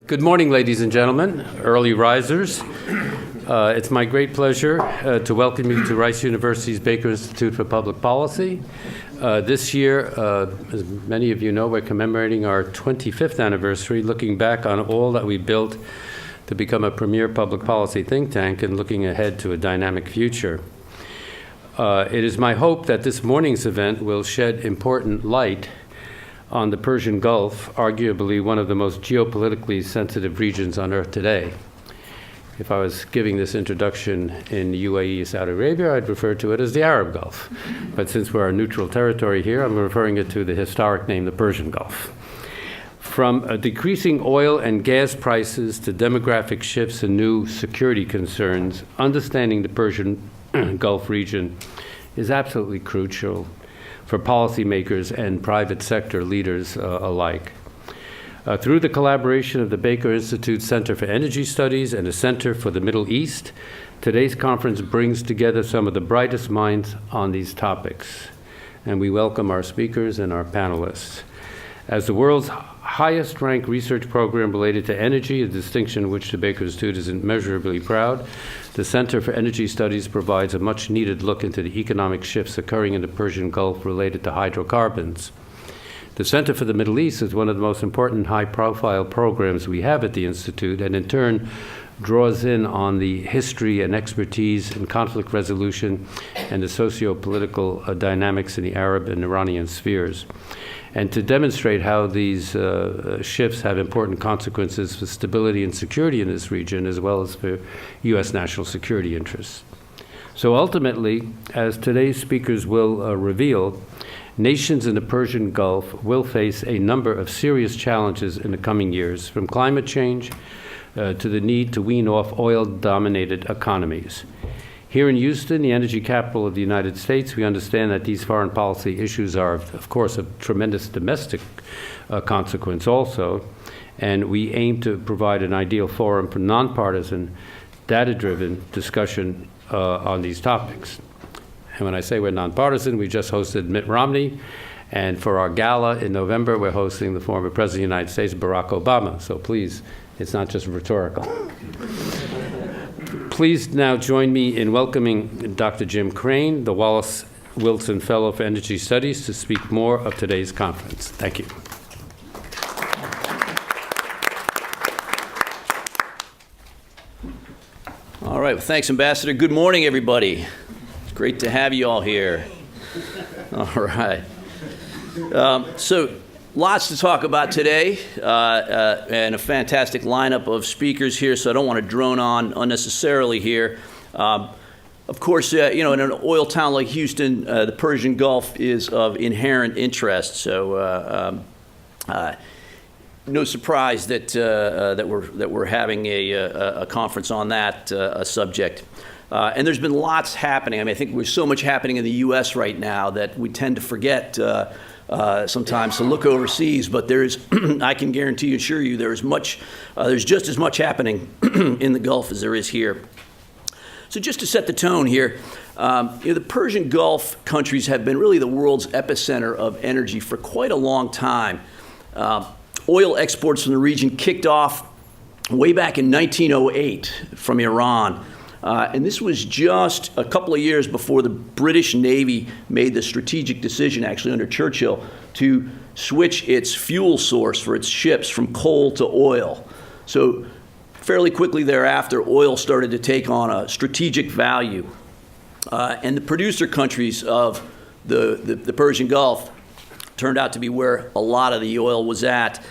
Good morning, ladies and gentlemen, early risers. It's my great pleasure to welcome you to Rice University's Baker Institute for Public Policy. This year, as many of you know, we're commemorating our 25th anniversary, looking back on all that we built to become a premier public policy think tank and looking ahead to a dynamic future. It is my hope that this morning's event will shed important light on the Persian Gulf, arguably one of the most geopolitically sensitive regions on Earth today. If I was giving this introduction in UAE, Saudi Arabia, I'd refer to it as the Arab Gulf. But since we're a neutral territory here, I'm referring it to the historic name, the Persian Gulf. From decreasing oil and gas prices to demographic shifts and new security concerns, understanding the Persian Gulf region is absolutely crucial for policymakers and private sector leaders alike. Through the collaboration of the Baker Institute Center for Energy Studies and the Center for the Middle East, today's conference brings together some of the brightest minds on these topics. And we welcome our speakers and our panelists. As the world's highest ranked research program related to energy, a distinction of which the Baker Institute is immeasurably proud, the Center for Energy Studies provides a much needed look into the economic shifts occurring in the Persian Gulf related to hydrocarbons. The Center for the Middle East is one of the most important high-profile programs we have at the Institute, and in turn draws in on the history and expertise in conflict resolution and the socio-political dynamics in the Arab and Iranian spheres, and to demonstrate how these shifts have important consequences for stability and security in this region, as well as for U.S. national security interests. So ultimately, as today's speakers will reveal, nations in the Persian Gulf will face a number of serious challenges in the coming years, from climate change to the need to wean off oil-dominated economies. Here in Houston, the energy capital of the United States, we understand that these foreign policy issues are, of course, of tremendous domestic consequence also, and we aim to provide an ideal forum for nonpartisan, data-driven discussion on these topics. And when I say we're nonpartisan, we just hosted Mitt Romney, and for our gala in November, we're hosting the former President of the United States, Barack Obama. So please, it's not just rhetorical. Please now join me in welcoming Dr. Jim Crane, the Wallace Wilson Fellow for Energy Studies, to speak more of today's conference. Thank you. All right, well, thanks, Ambassador. Good morning, everybody. It's great to have you all here. All right. So lots to talk about today, and a fantastic lineup of speakers here, so I don't want to drone on unnecessarily here. Of course, in an oil town like Houston, the Persian Gulf is of inherent interest, so no surprise that we're having a conference on that subject. And there's been lots happening. I mean, I think there's so much happening in the U.S. right now that we tend to forget sometimes to look overseas, but there's, I can guarantee, assure you, there's just as much happening in the Gulf as there is here. So just to set the tone here, the Persian Gulf countries have been really the world's epicenter of energy for quite a long time. Oil exports from the region kicked off way back in 1908 from Iran. And this was just a couple of years before the British Navy made the strategic decision, actually under Churchill, to switch its fuel source for its ships from coal to oil. So fairly quickly thereafter, oil started to take on a strategic value. And the producer countries of the Persian Gulf turned out to be where a lot of the oil was at.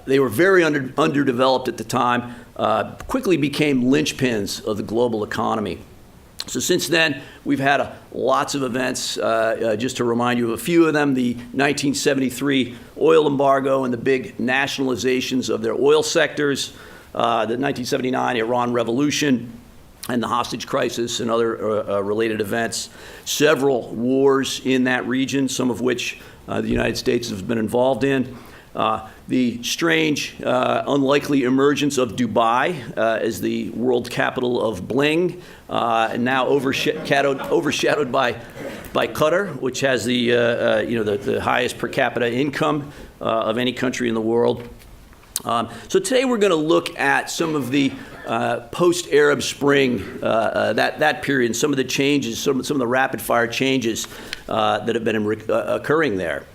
They were very underdeveloped at the time. Quickly became linchpins of the global economy. So since then, we've had lots of events. Just to remind you of a few of them, the 1973 oil embargo and the big nationalizations of their oil sectors, the 1979 Iran Revolution, and the hostage crisis and other related events. Several wars in that region, some of which the United States has been involved in. The strange, unlikely emergence of Dubai as the world capital of bling, and now overshadowed by Qatar, which has the highest per capita income of any country in the world. So today we're going to look at some of the post-Arab Spring, that period, and some of the changes, some of the rapid-fire changes that have been occurring there.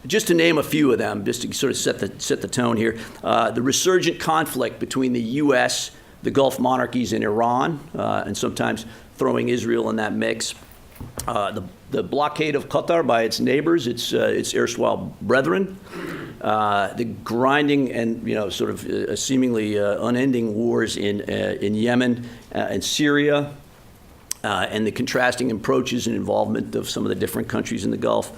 Just to name a few of them, just to sort of set the tone here, the resurgent conflict between the U.S., the Gulf monarchies, and Iran, and sometimes throwing Israel in that mix. The blockade of Qatar by its neighbors, its erstwhile brethren. The grinding and sort of seemingly unending wars in Yemen and Syria, and the contrasting approaches and involvement of some of the different countries in the Gulf.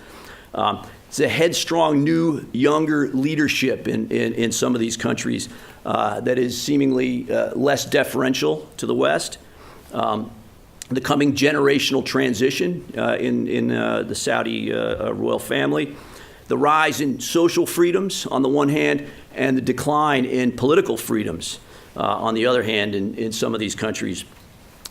It's a headstrong, new, younger leadership in some of these countries that is seemingly less deferential to the West. The coming generational transition in the Saudi royal family. The rise in social freedoms on the one hand, and the decline in political freedoms on the other hand in some of these countries.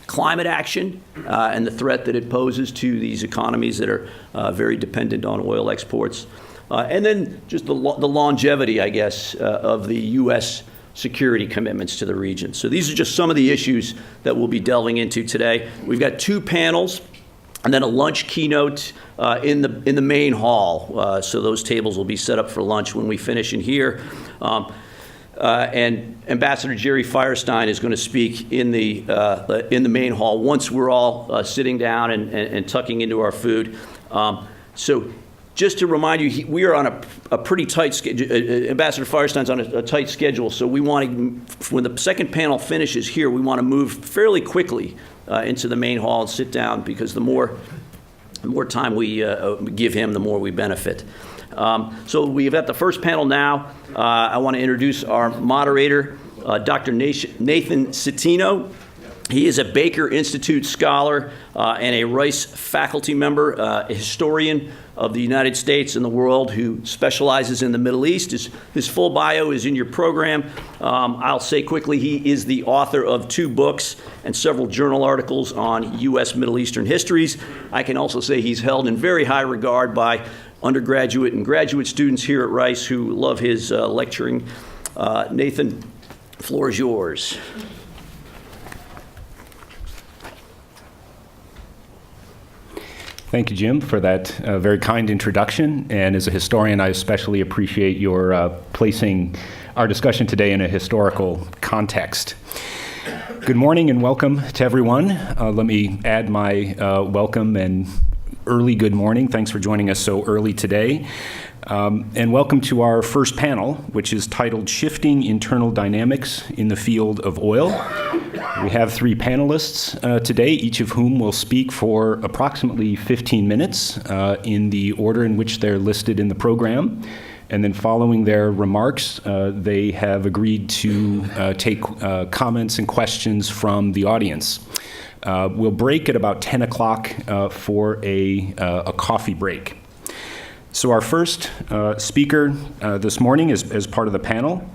Climate action and the threat that it poses to these economies that are very dependent on oil exports. And then just the longevity, I guess, of the U.S. security commitments to the region. So these are just some of the issues that we'll be delving into today. We've got two panels and then a lunch keynote in the main hall. So those tables will be set up for lunch when we finish in here. And Ambassador Jerry Firestein is going to speak in the main hall once we're all sitting down and tucking into our food. So just to remind you, we are on a pretty tight schedule. Ambassador Firestein's on a tight schedule, so we want to, when the second panel finishes here, we want to move fairly quickly into the main hall and sit down, because the more time we give him, the more we benefit. So we've got the first panel now. I want to introduce our moderator, Dr. Nathan Citino. He is a Baker Institute scholar and a Rice faculty member, a historian of the United States and the world who specializes in the Middle East. His full bio is in your program. I'll say quickly, he is the author of 2 books and several journal articles on U.S. Middle Eastern histories. I can also say he's held in very high regard by undergraduate and graduate students here at Rice who love his lecturing. Nathan, the floor is yours. Thank you, Jim, for that very kind introduction. And as a historian, I especially appreciate your placing our discussion today in a historical context. Good morning and welcome to everyone. Let me add my welcome and early good morning. Thanks for joining us so early today. And welcome to our first panel, which is titled Shifting Internal Dynamics in the Field of Oil. We have 3 panelists today, each of whom will speak for approximately 15 minutes in the order in which they're listed in the program. And then following their remarks, they have agreed to take comments and questions from the audience. We'll break at about 10 o'clock for a coffee break. So our first speaker this morning as part of the panel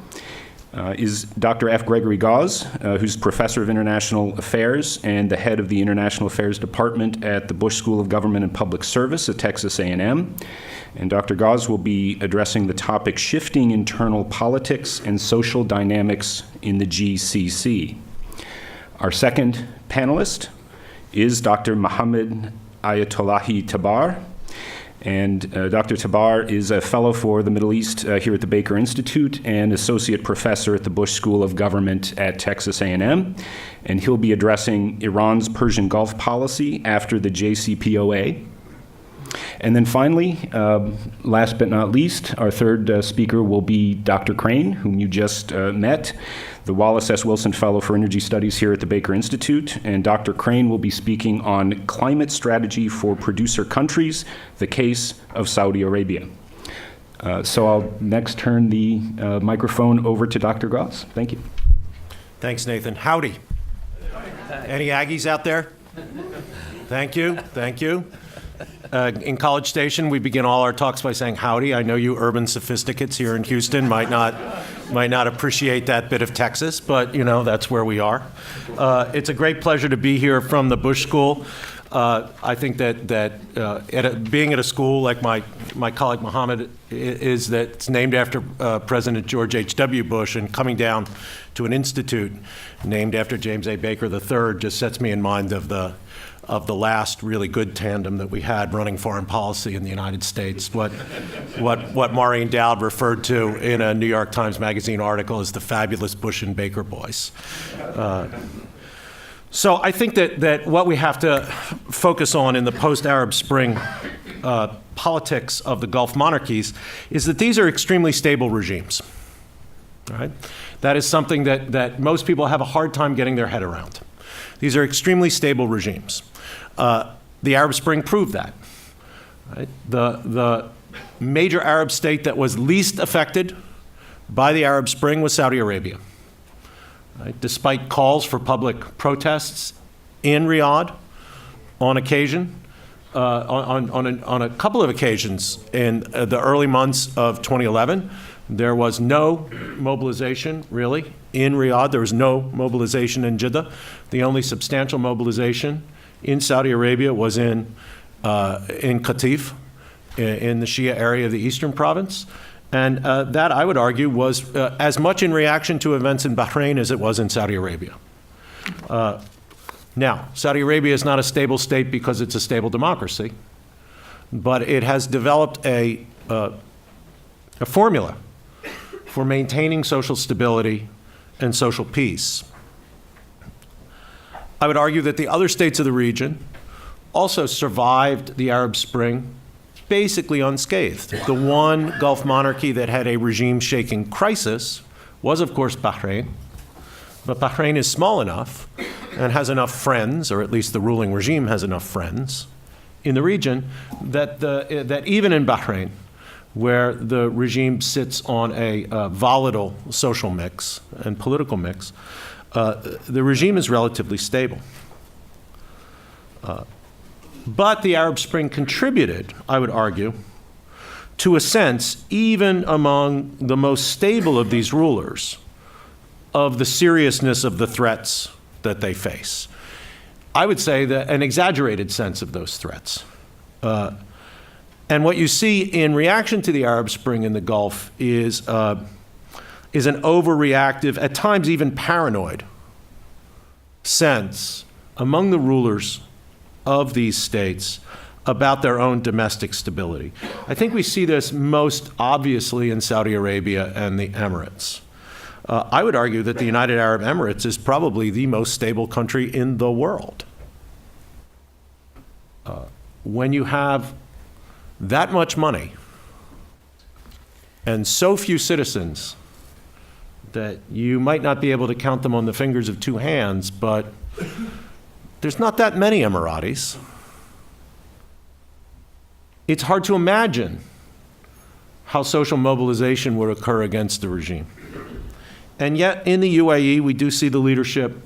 is Dr. F. Gregory Gause, who's Professor of International Affairs and the head of the International Affairs Department at the Bush School of Government and Public Service at Texas A&M. And Dr. Gause will be addressing the topic Shifting Internal Politics and Social Dynamics in the GCC. Our second panelist is Dr. Mohammed Ayatollahi Tabar. And Dr. Tabar is a fellow for the Middle East here at the Baker Institute and associate professor at the Bush School of Government at Texas A&M. And he'll be addressing Iran's Persian Gulf policy after the JCPOA. And then finally, last but not least, our third speaker will be Dr. Crane, whom you just met, the Wallace S. Wilson Fellow for Energy Studies here at the Baker Institute. And Dr. Crane will be speaking on climate strategy for producer countries, the case of Saudi Arabia. So I'll next turn the microphone over to Dr. Gause. Thank you. Thanks, Nathan. Howdy. Any Aggies out there? Thank you. Thank you. In College Station, we begin all our talks by saying howdy. I know you urban sophisticates here in Houston might not appreciate that bit of Texas, but that's where we are. It's a great pleasure to be here from the Bush School. I think that being at a school like my colleague Mohammed is, that's named after President George H.W. Bush, and coming down to an institute named after James A. Baker III just sets me in mind of the last really good tandem that we had running foreign policy in the United States. What Maureen Dowd referred to in a New York Times Magazine article as the fabulous Bush and Baker boys. So I think that what we have to focus on in the post-Arab Spring politics of the Gulf monarchies is that these are extremely stable regimes. Right? That is something that most people have a hard time getting their head around. These are extremely stable regimes. The Arab Spring proved that. Right? The major Arab state that was least affected by the Arab Spring was Saudi Arabia. Right? Despite calls for public protests in Riyadh on occasion, on a couple of occasions in the early months of 2011, there was no mobilization, really, in Riyadh. There was no mobilization in Jeddah. The only substantial mobilization in Saudi Arabia was in Qatif, in the Shia area of the eastern province. And that, I would argue, was as much in reaction to events in Bahrain as it was in Saudi Arabia. Now, Saudi Arabia is not a stable state because it's a stable democracy, but it has developed a formula for maintaining social stability and social peace. I would argue that the other states of the region also survived the Arab Spring basically unscathed. The one Gulf monarchy that had a regime-shaking crisis was, of course, Bahrain. But Bahrain is small enough and has enough friends, or at least the ruling regime has enough friends, in the region that even in Bahrain, where the regime sits on a volatile social mix and political mix, the regime is relatively stable. But the Arab Spring contributed, I would argue, to a sense, even among the most stable of these rulers, of the seriousness of the threats that they face. I would say that an exaggerated sense of those threats. And what you see in reaction to the Arab Spring in the Gulf is an overreactive, at times even paranoid, sense among the rulers of these states about their own domestic stability. I think we see this most obviously in Saudi Arabia and the Emirates. I would argue that the United Arab Emirates is probably the most stable country in the world. When you have that much money and so few citizens that you might not be able to count them on the fingers of two hands, but there's not that many Emiratis. It's hard to imagine how social mobilization would occur against the regime. And yet, in the UAE, we do see the leadership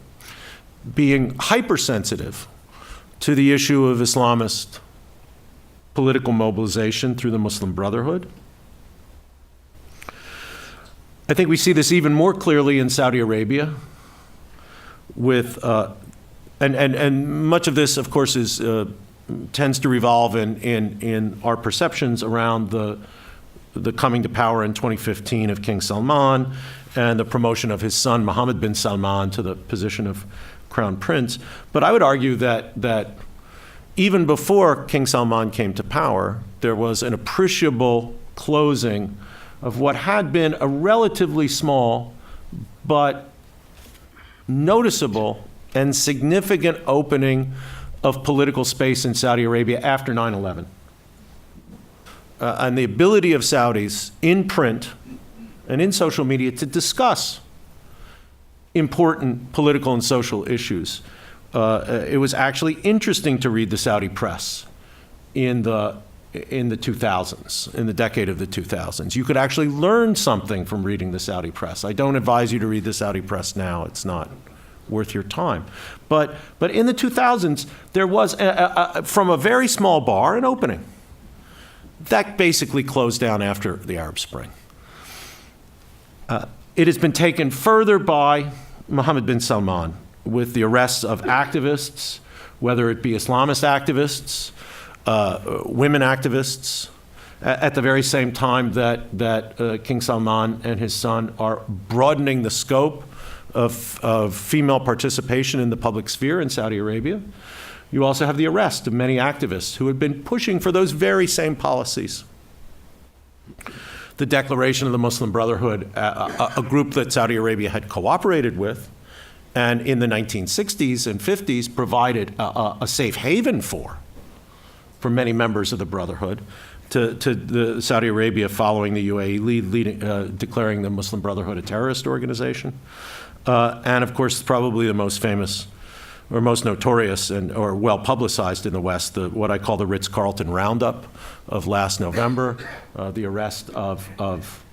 being hypersensitive to the issue of Islamist political mobilization through the Muslim Brotherhood. I think we see this even more clearly in Saudi Arabia, with and much of this, of course, is tends to revolve in our perceptions around the coming to power in 2015 of King Salman and the promotion of his son Mohammed bin Salman to the position of Crown Prince. But I would argue that even before King Salman came to power, there was an appreciable closing of what had been a relatively small but noticeable and significant opening of political space in Saudi Arabia after 9/11. And the ability of Saudis in print and in social media to discuss important political and social issues. It was actually interesting to read the Saudi press in the 2000s, in the decade of the 2000s. You could actually learn something from reading the Saudi press. I don't advise you to read the Saudi press now. It's not worth your time. But in the 2000s, there was, from a very small bar, an opening. That basically closed down after the Arab Spring. It has been taken further by Mohammed bin Salman with the arrests of activists, whether it be Islamist activists, women activists, at the very same time that King Salman and his son are broadening the scope of female participation in the public sphere in Saudi Arabia. You also have the arrest of many activists who had been pushing for those very same policies. The declaration of the Muslim Brotherhood, a group that Saudi Arabia had cooperated with, and in the 1960s and 50s provided a safe haven for many members of the Brotherhood, to the Saudi Arabia following the UAE declaring the Muslim Brotherhood a terrorist organization. And of course, probably the most famous or most notorious or well publicized in the West, what I call the Ritz-Carlton Roundup of last November, the arrest of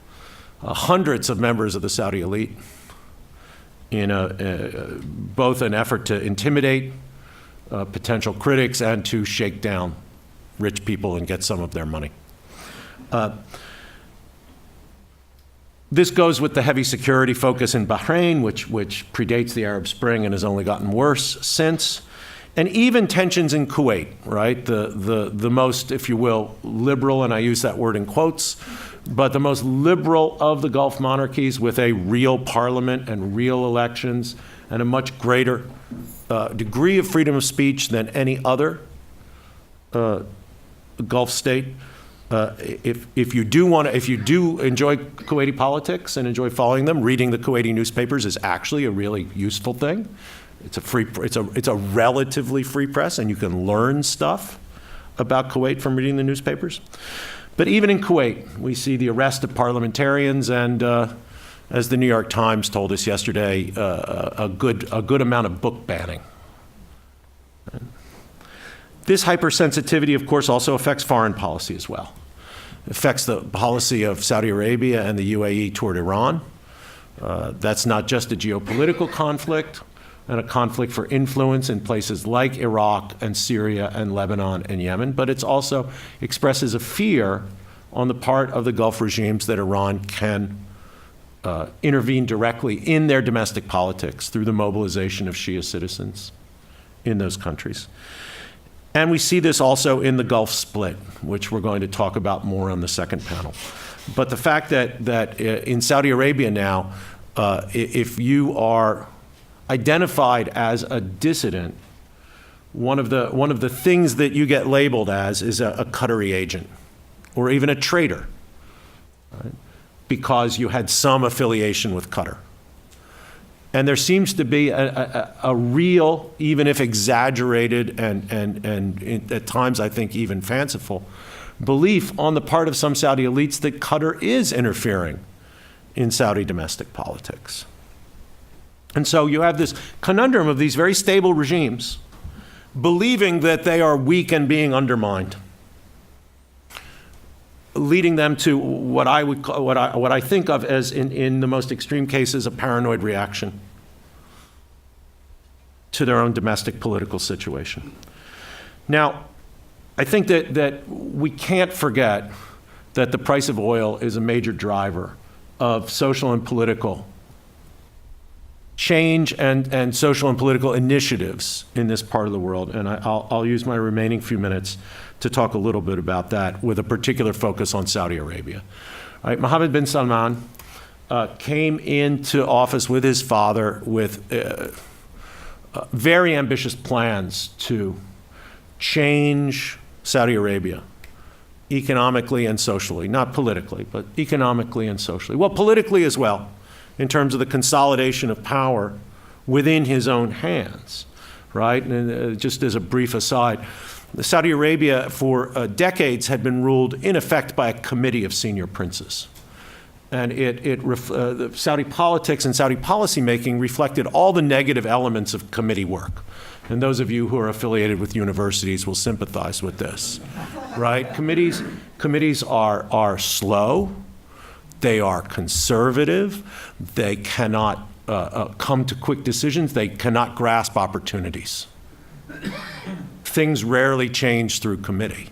hundreds of members of the Saudi elite in both an effort to intimidate potential critics and to shake down rich people and get some of their money. This goes with the heavy security focus in Bahrain, which predates the Arab Spring and has only gotten worse since. And even tensions in Kuwait, right? The most, if you will, liberal, and I use that word in quotes, but the most liberal of the Gulf monarchies with a real parliament and real elections and a much greater degree of freedom of speech than any other Gulf state. If you do enjoy Kuwaiti politics and enjoy following them, reading the Kuwaiti newspapers is actually a really useful thing. It's a relatively free press, and you can learn stuff about Kuwait from reading the newspapers. But even in Kuwait, we see the arrest of parliamentarians, and as the New York Times told us yesterday, a good amount of book banning. This hypersensitivity, of course, also affects foreign policy as well. It affects the policy of Saudi Arabia and the UAE toward Iran. That's not just a geopolitical conflict and a conflict for influence in places like Iraq and Syria and Lebanon and Yemen, but it also expresses a fear on the part of the Gulf regimes that Iran can intervene directly in their domestic politics through the mobilization of Shia citizens in those countries. And we see this also in the Gulf split, which we're going to talk about more on the second panel. But the fact that in Saudi Arabia now, if you are identified as a dissident, one of the things that you get labeled as is a Qatari agent or even a traitor, right? Because you had some affiliation with Qatar. And there seems to be a real, even if exaggerated and at times I think even fanciful, belief on the part of some Saudi elites that Qatar is interfering in Saudi domestic politics. And so you have this conundrum of these very stable regimes believing that they are weak and being undermined, leading them to what I think of as, in the most extreme cases, a paranoid reaction to their own domestic political situation. Now, I think that we can't forget that the price of oil is a major driver of social and political change and social and political initiatives in this part of the world. And I'll use my remaining few minutes to talk a little bit about that with a particular focus on Saudi Arabia. All right, Mohammed bin Salman came into office with his father with very ambitious plans to change Saudi Arabia economically and socially, not politically, but economically and socially. Well, politically as well, in terms of the consolidation of power within his own hands, right? And just as a brief aside, Saudi Arabia for decades had been ruled in effect by a committee of senior princes. And Saudi politics and Saudi policymaking reflected all the negative elements of committee work. And those of you who are affiliated with universities will sympathize with this, right? Committees are slow, they are conservative, they cannot come to quick decisions, they cannot grasp opportunities. Things rarely change through committee.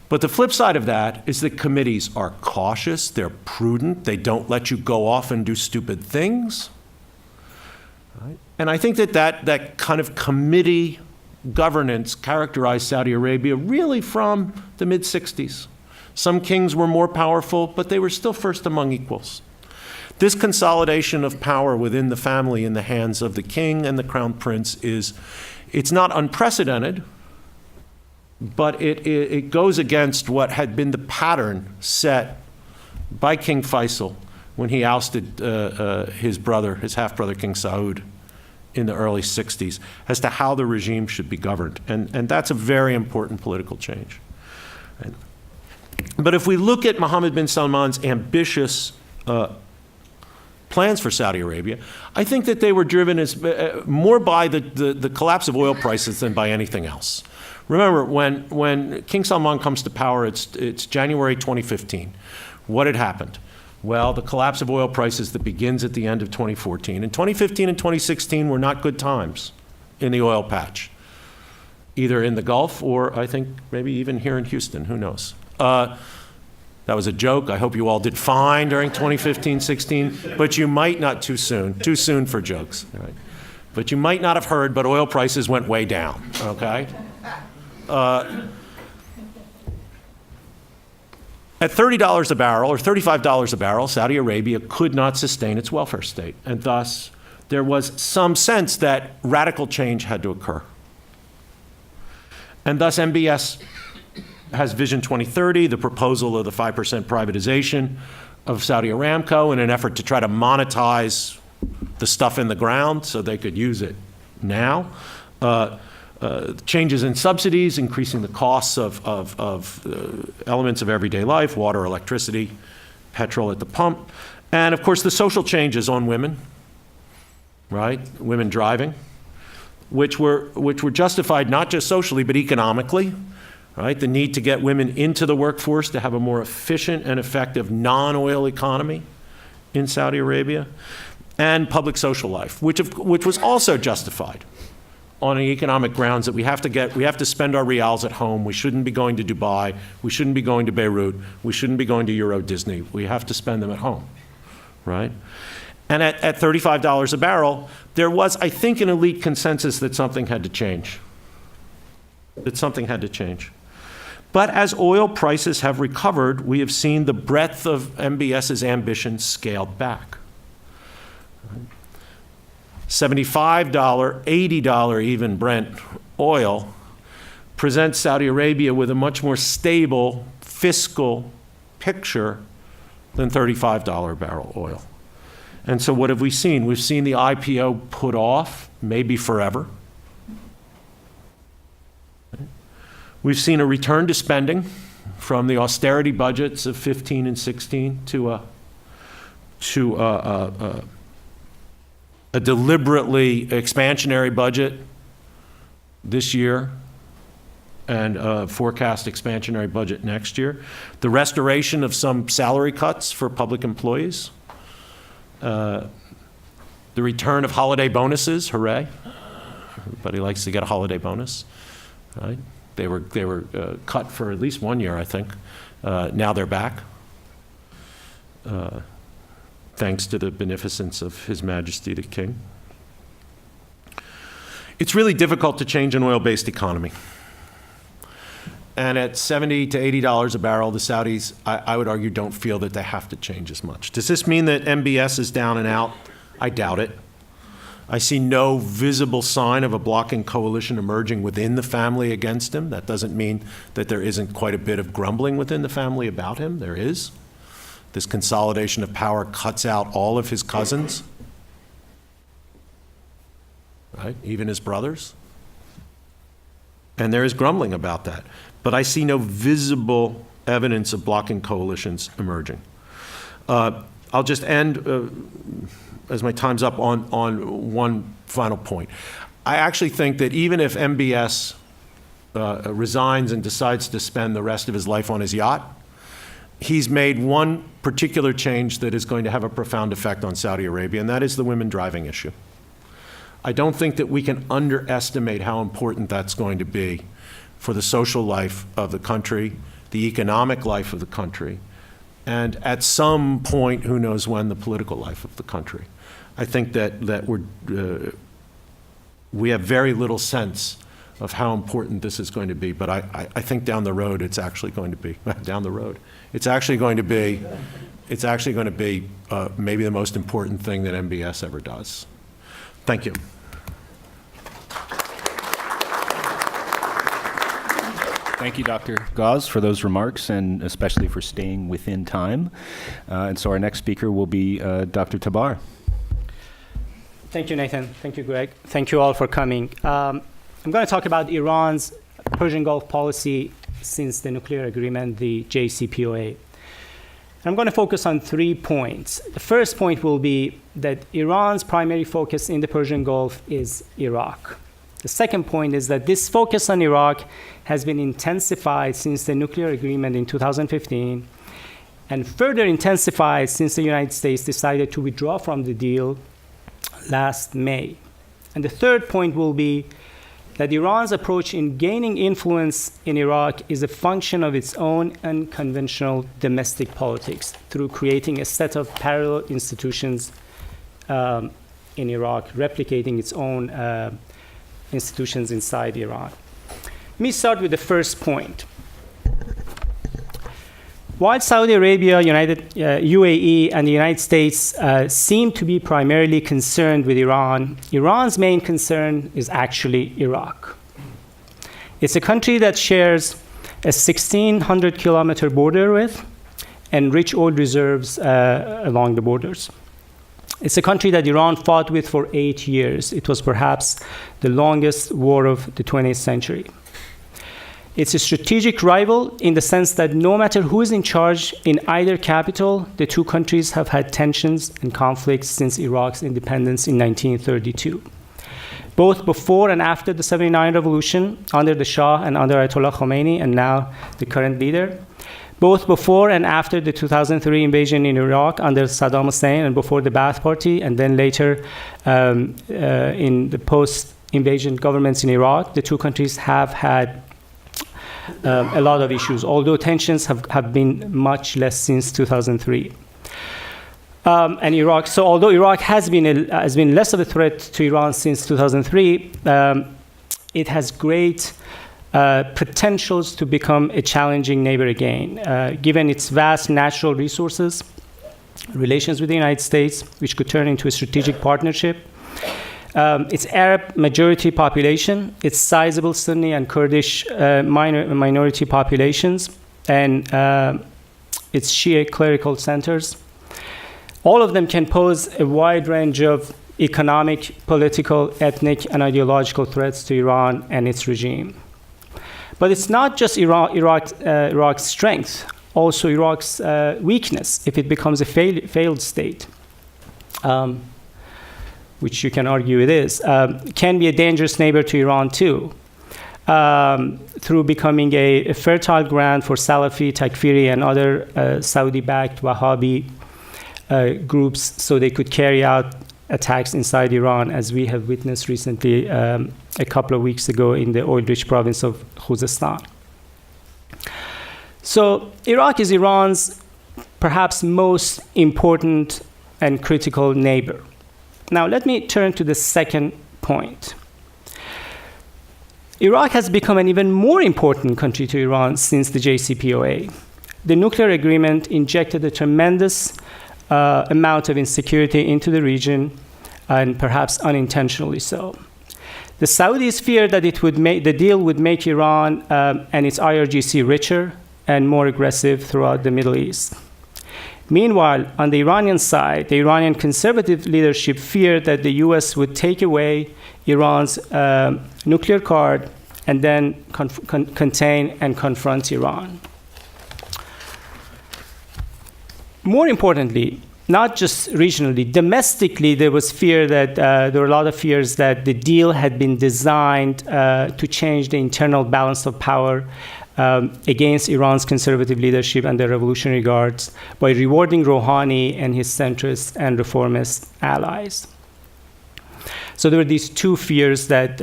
But the flip side of that is that committees are cautious, they're prudent, they don't let you go off and do stupid things. Right? And I think that kind of committee governance characterized Saudi Arabia really from the mid-60s. Some kings were more powerful, but they were still first among equals. This consolidation of power within the family in the hands of the king and the crown prince it's not unprecedented, but it goes against what had been the pattern set by King Faisal when he ousted his half-brother King Saud in the early 60s as to how the regime should be governed. And that's a very important political change. But if we look at Mohammed bin Salman's ambitious plans for Saudi Arabia, I think that they were driven more by the collapse of oil prices than by anything else. Remember, when King Salman comes to power, it's January 2015. What had happened? Well, the collapse of oil prices that begins at the end of 2014. And 2015 and 2016 were not good times in the oil patch, either in the Gulf or I think maybe even here in Houston, who knows? That was a joke. I hope you all did fine during 2015-16, but you might not too soon for jokes. Right? But you might not have heard, but oil prices went way down, okay? At $30 a barrel or $35 a barrel, Saudi Arabia could not sustain its welfare state. And thus, there was some sense that radical change had to occur. And thus, MBS has Vision 2030, the proposal of the 5% privatization of Saudi Aramco in an effort to try to monetize the stuff in the ground so they could use it now. Changes in subsidies, increasing the costs of elements of everyday life, water, electricity, petrol at the pump. And of course, the social changes on women, right? Women driving, which were justified not just socially, but economically. Right? The need to get women into the workforce to have a more efficient and effective non-oil economy in Saudi Arabia, and public social life, which was also justified on economic grounds that we have to spend our reals at home. We shouldn't be going to Dubai. We shouldn't be going to Beirut. We shouldn't be going to Euro Disney. We have to spend them at home, right? And at $35 a barrel, there was, I think, an elite consensus that something had to change. But as oil prices have recovered, we have seen the breadth of MBS's ambition scaled back. $75, $80 even Brent oil presents Saudi Arabia with a much more stable fiscal picture than $35 a barrel oil. And so what have we seen? We've seen the IPO put off, maybe forever. We've seen a return to spending from the austerity budgets of 15 and 16 to a deliberately expansionary budget this year and a forecast expansionary budget next year. The restoration of some salary cuts for public employees. The return of holiday bonuses, hooray. Everybody likes to get a holiday bonus, right? They were cut for at least 1 year, I think. Now they're back, thanks to the beneficence of His Majesty the King. It's really difficult to change an oil-based economy. And at $70 to $80 a barrel, the Saudis, I would argue, don't feel that they have to change as much. Does this mean that MBS is down and out? I doubt it. I see no visible sign of a blocking coalition emerging within the family against him. That doesn't mean that there isn't quite a bit of grumbling within the family about him. There is. This consolidation of power cuts out all of his cousins, right? Even his brothers. And there is grumbling about that. But I see no visible evidence of blocking coalitions emerging. I'll just end, as my time's up, on one final point. I actually think that even if MBS resigns and decides to spend the rest of his life on his yacht, he's made one particular change that is going to have a profound effect on Saudi Arabia, and that is the women driving issue. I don't think that we can underestimate how important that's going to be for the social life of the country, the economic life of the country, and at some point, who knows when, the political life of the country. I think that we have very little sense of how important this is going to be. But I think down the road, it's actually going to be, down the road, it's actually going to be maybe the most important thing that MBS ever does. Thank you. Thank you, Dr. Gauze, for those remarks, and especially for staying within time. And so our next speaker will be Dr. Tabar. Thank you, Nathan. Thank you, Greg. Thank you all for coming. I'm going to talk about Iran's Persian Gulf policy since the nuclear agreement, the JCPOA. I'm going to focus on 3 points. The first point will be that Iran's primary focus in the Persian Gulf is Iraq. The second point is that this focus on Iraq has been intensified since the nuclear agreement in 2015 and further intensified since the United States decided to withdraw from the deal last May. And the third point will be that Iran's approach in gaining influence in Iraq is a function of its own unconventional domestic politics through creating a set of parallel institutions in Iraq, replicating its own institutions inside Iran. Let me start with the first point. While Saudi Arabia, UAE, and the United States seem to be primarily concerned with Iran, Iran's main concern is actually Iraq. It's a country that shares a 1,600-kilometer border with and rich oil reserves along the borders. It's a country that Iran fought with for 8 years. It was perhaps the longest war of the 20th century. It's a strategic rival in the sense that no matter who is in charge in either capital, the two countries have had tensions and conflicts since Iraq's independence in 1932. Both before and after the 79 revolution, under the Shah and under Ayatollah Khomeini, and now the current leader. Both before and after the 2003 invasion in Iraq under Saddam Hussein and before the Ba'ath Party, and then later in the post-invasion governments in Iraq, the two countries have had a lot of issues, although tensions have been much less since 2003. And Iraq, so although Iraq has been less of a threat to Iran since 2003, it has great potentials to become a challenging neighbor again, given its vast natural resources, relations with the United States, which could turn into a strategic partnership, its Arab majority population, its sizable Sunni and Kurdish minority populations, and its Shia clerical centers. All of them can pose a wide range of economic, political, ethnic, and ideological threats to Iran and its regime. But it's not just Iraq's strength, also Iraq's weakness if it becomes a failed state. Which you can argue it is, can be a dangerous neighbor to Iran too, through becoming a fertile ground for Salafi, Takfiri, and other Saudi-backed Wahhabi groups so they could carry out attacks inside Iran, as we have witnessed recently a couple of weeks ago in the oil-rich province of Khuzestan. So Iraq is Iran's perhaps most important and critical neighbor. Now, let me turn to the second point. Iraq has become an even more important country to Iran since the JCPOA. The nuclear agreement injected a tremendous amount of insecurity into the region, and perhaps unintentionally so. The Saudis feared that the deal would make Iran and its IRGC richer and more aggressive throughout the Middle East. Meanwhile, on the Iranian side, the Iranian conservative leadership feared that the US would take away Iran's nuclear card and then contain and confront Iran. More importantly, not just regionally, domestically, there was fear that there were a lot of fears that the deal had been designed to change the internal balance of power against Iran's conservative leadership and the Revolutionary Guards by rewarding Rouhani and his centrist and reformist allies. So there were these two fears that,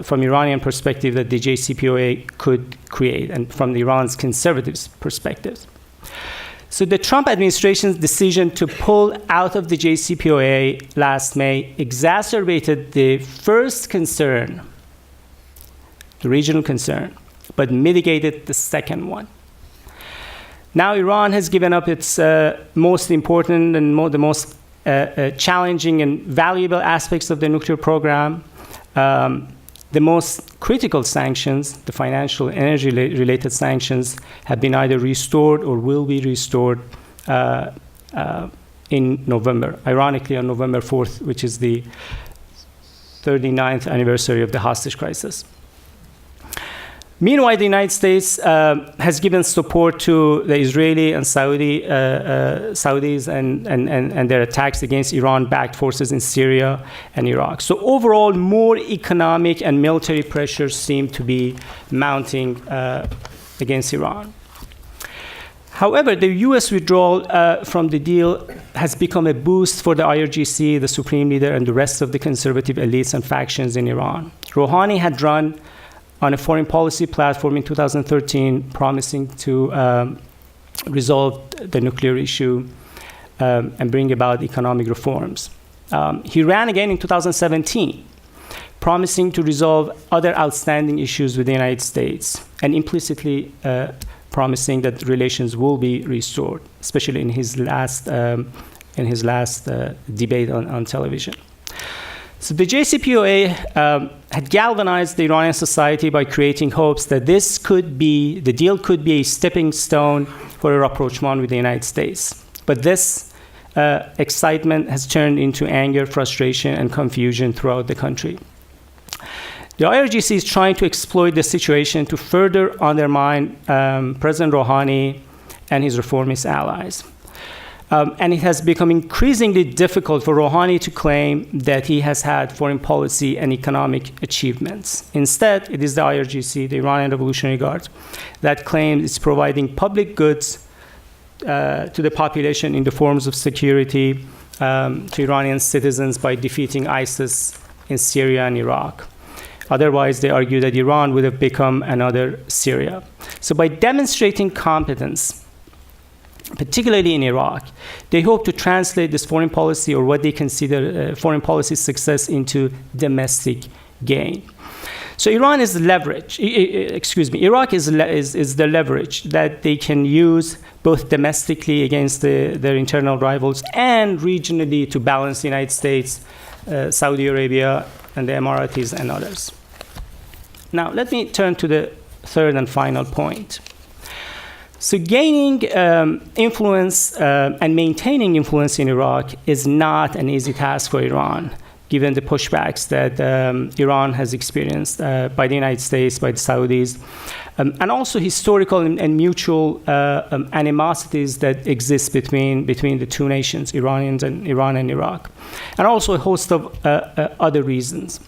from Iranian perspective, that the JCPOA could create, and from Iran's conservatives' perspective. So the Trump administration's decision to pull out of the JCPOA last May exacerbated the first concern the regional concern, but mitigated the second one. Now Iran has given up its most important and the most challenging and valuable aspects of the nuclear program. The most critical sanctions, the financial energy-related sanctions, have been either restored or will be restored in November, ironically on November 4th, which is the 39th anniversary of the hostage crisis. Meanwhile, the United States has given support to the Israeli and Saudis and their attacks against Iran-backed forces in Syria and Iraq. So overall, more economic and military pressures seem to be mounting against Iran. However, the U.S. withdrawal from the deal has become a boost for the IRGC, the Supreme Leader, and the rest of the conservative elites and factions in Iran. Rouhani had run on a foreign policy platform in 2013, promising to resolve the nuclear issue and bring about economic reforms. He ran again in 2017, promising to resolve other outstanding issues with the United States, and implicitly promising that relations will be restored, especially in his last debate on television. So the JCPOA had galvanized the Iranian society by creating hopes that the deal could be a stepping stone for a rapprochement with the United States. But this excitement has turned into anger, frustration, and confusion throughout the country. The IRGC is trying to exploit the situation to further undermine President Rouhani and his reformist allies. And it has become increasingly difficult for Rouhani to claim that he has had foreign policy and economic achievements. Instead, it is the IRGC, the Iranian Revolutionary Guard, that claims it's providing public goods to the population in the forms of security to Iranian citizens by defeating ISIS in Syria and Iraq. Otherwise, they argue that Iran would have become another Syria. So by demonstrating competence, particularly in Iraq, they hope to translate this foreign policy, or what they consider foreign policy success, into domestic gain. So Iran is leverage. Iraq is the leverage that they can use both domestically against their internal rivals and regionally to balance the United States, Saudi Arabia, and the Emiratis and others. Now, let me turn to the third and final point. So gaining influence and maintaining influence in Iraq is not an easy task for Iran, given the pushbacks that Iran has experienced by the United States, by the Saudis, and also historical and mutual animosities that exist between the two nations, Iran and Iraq, and also a host of other reasons.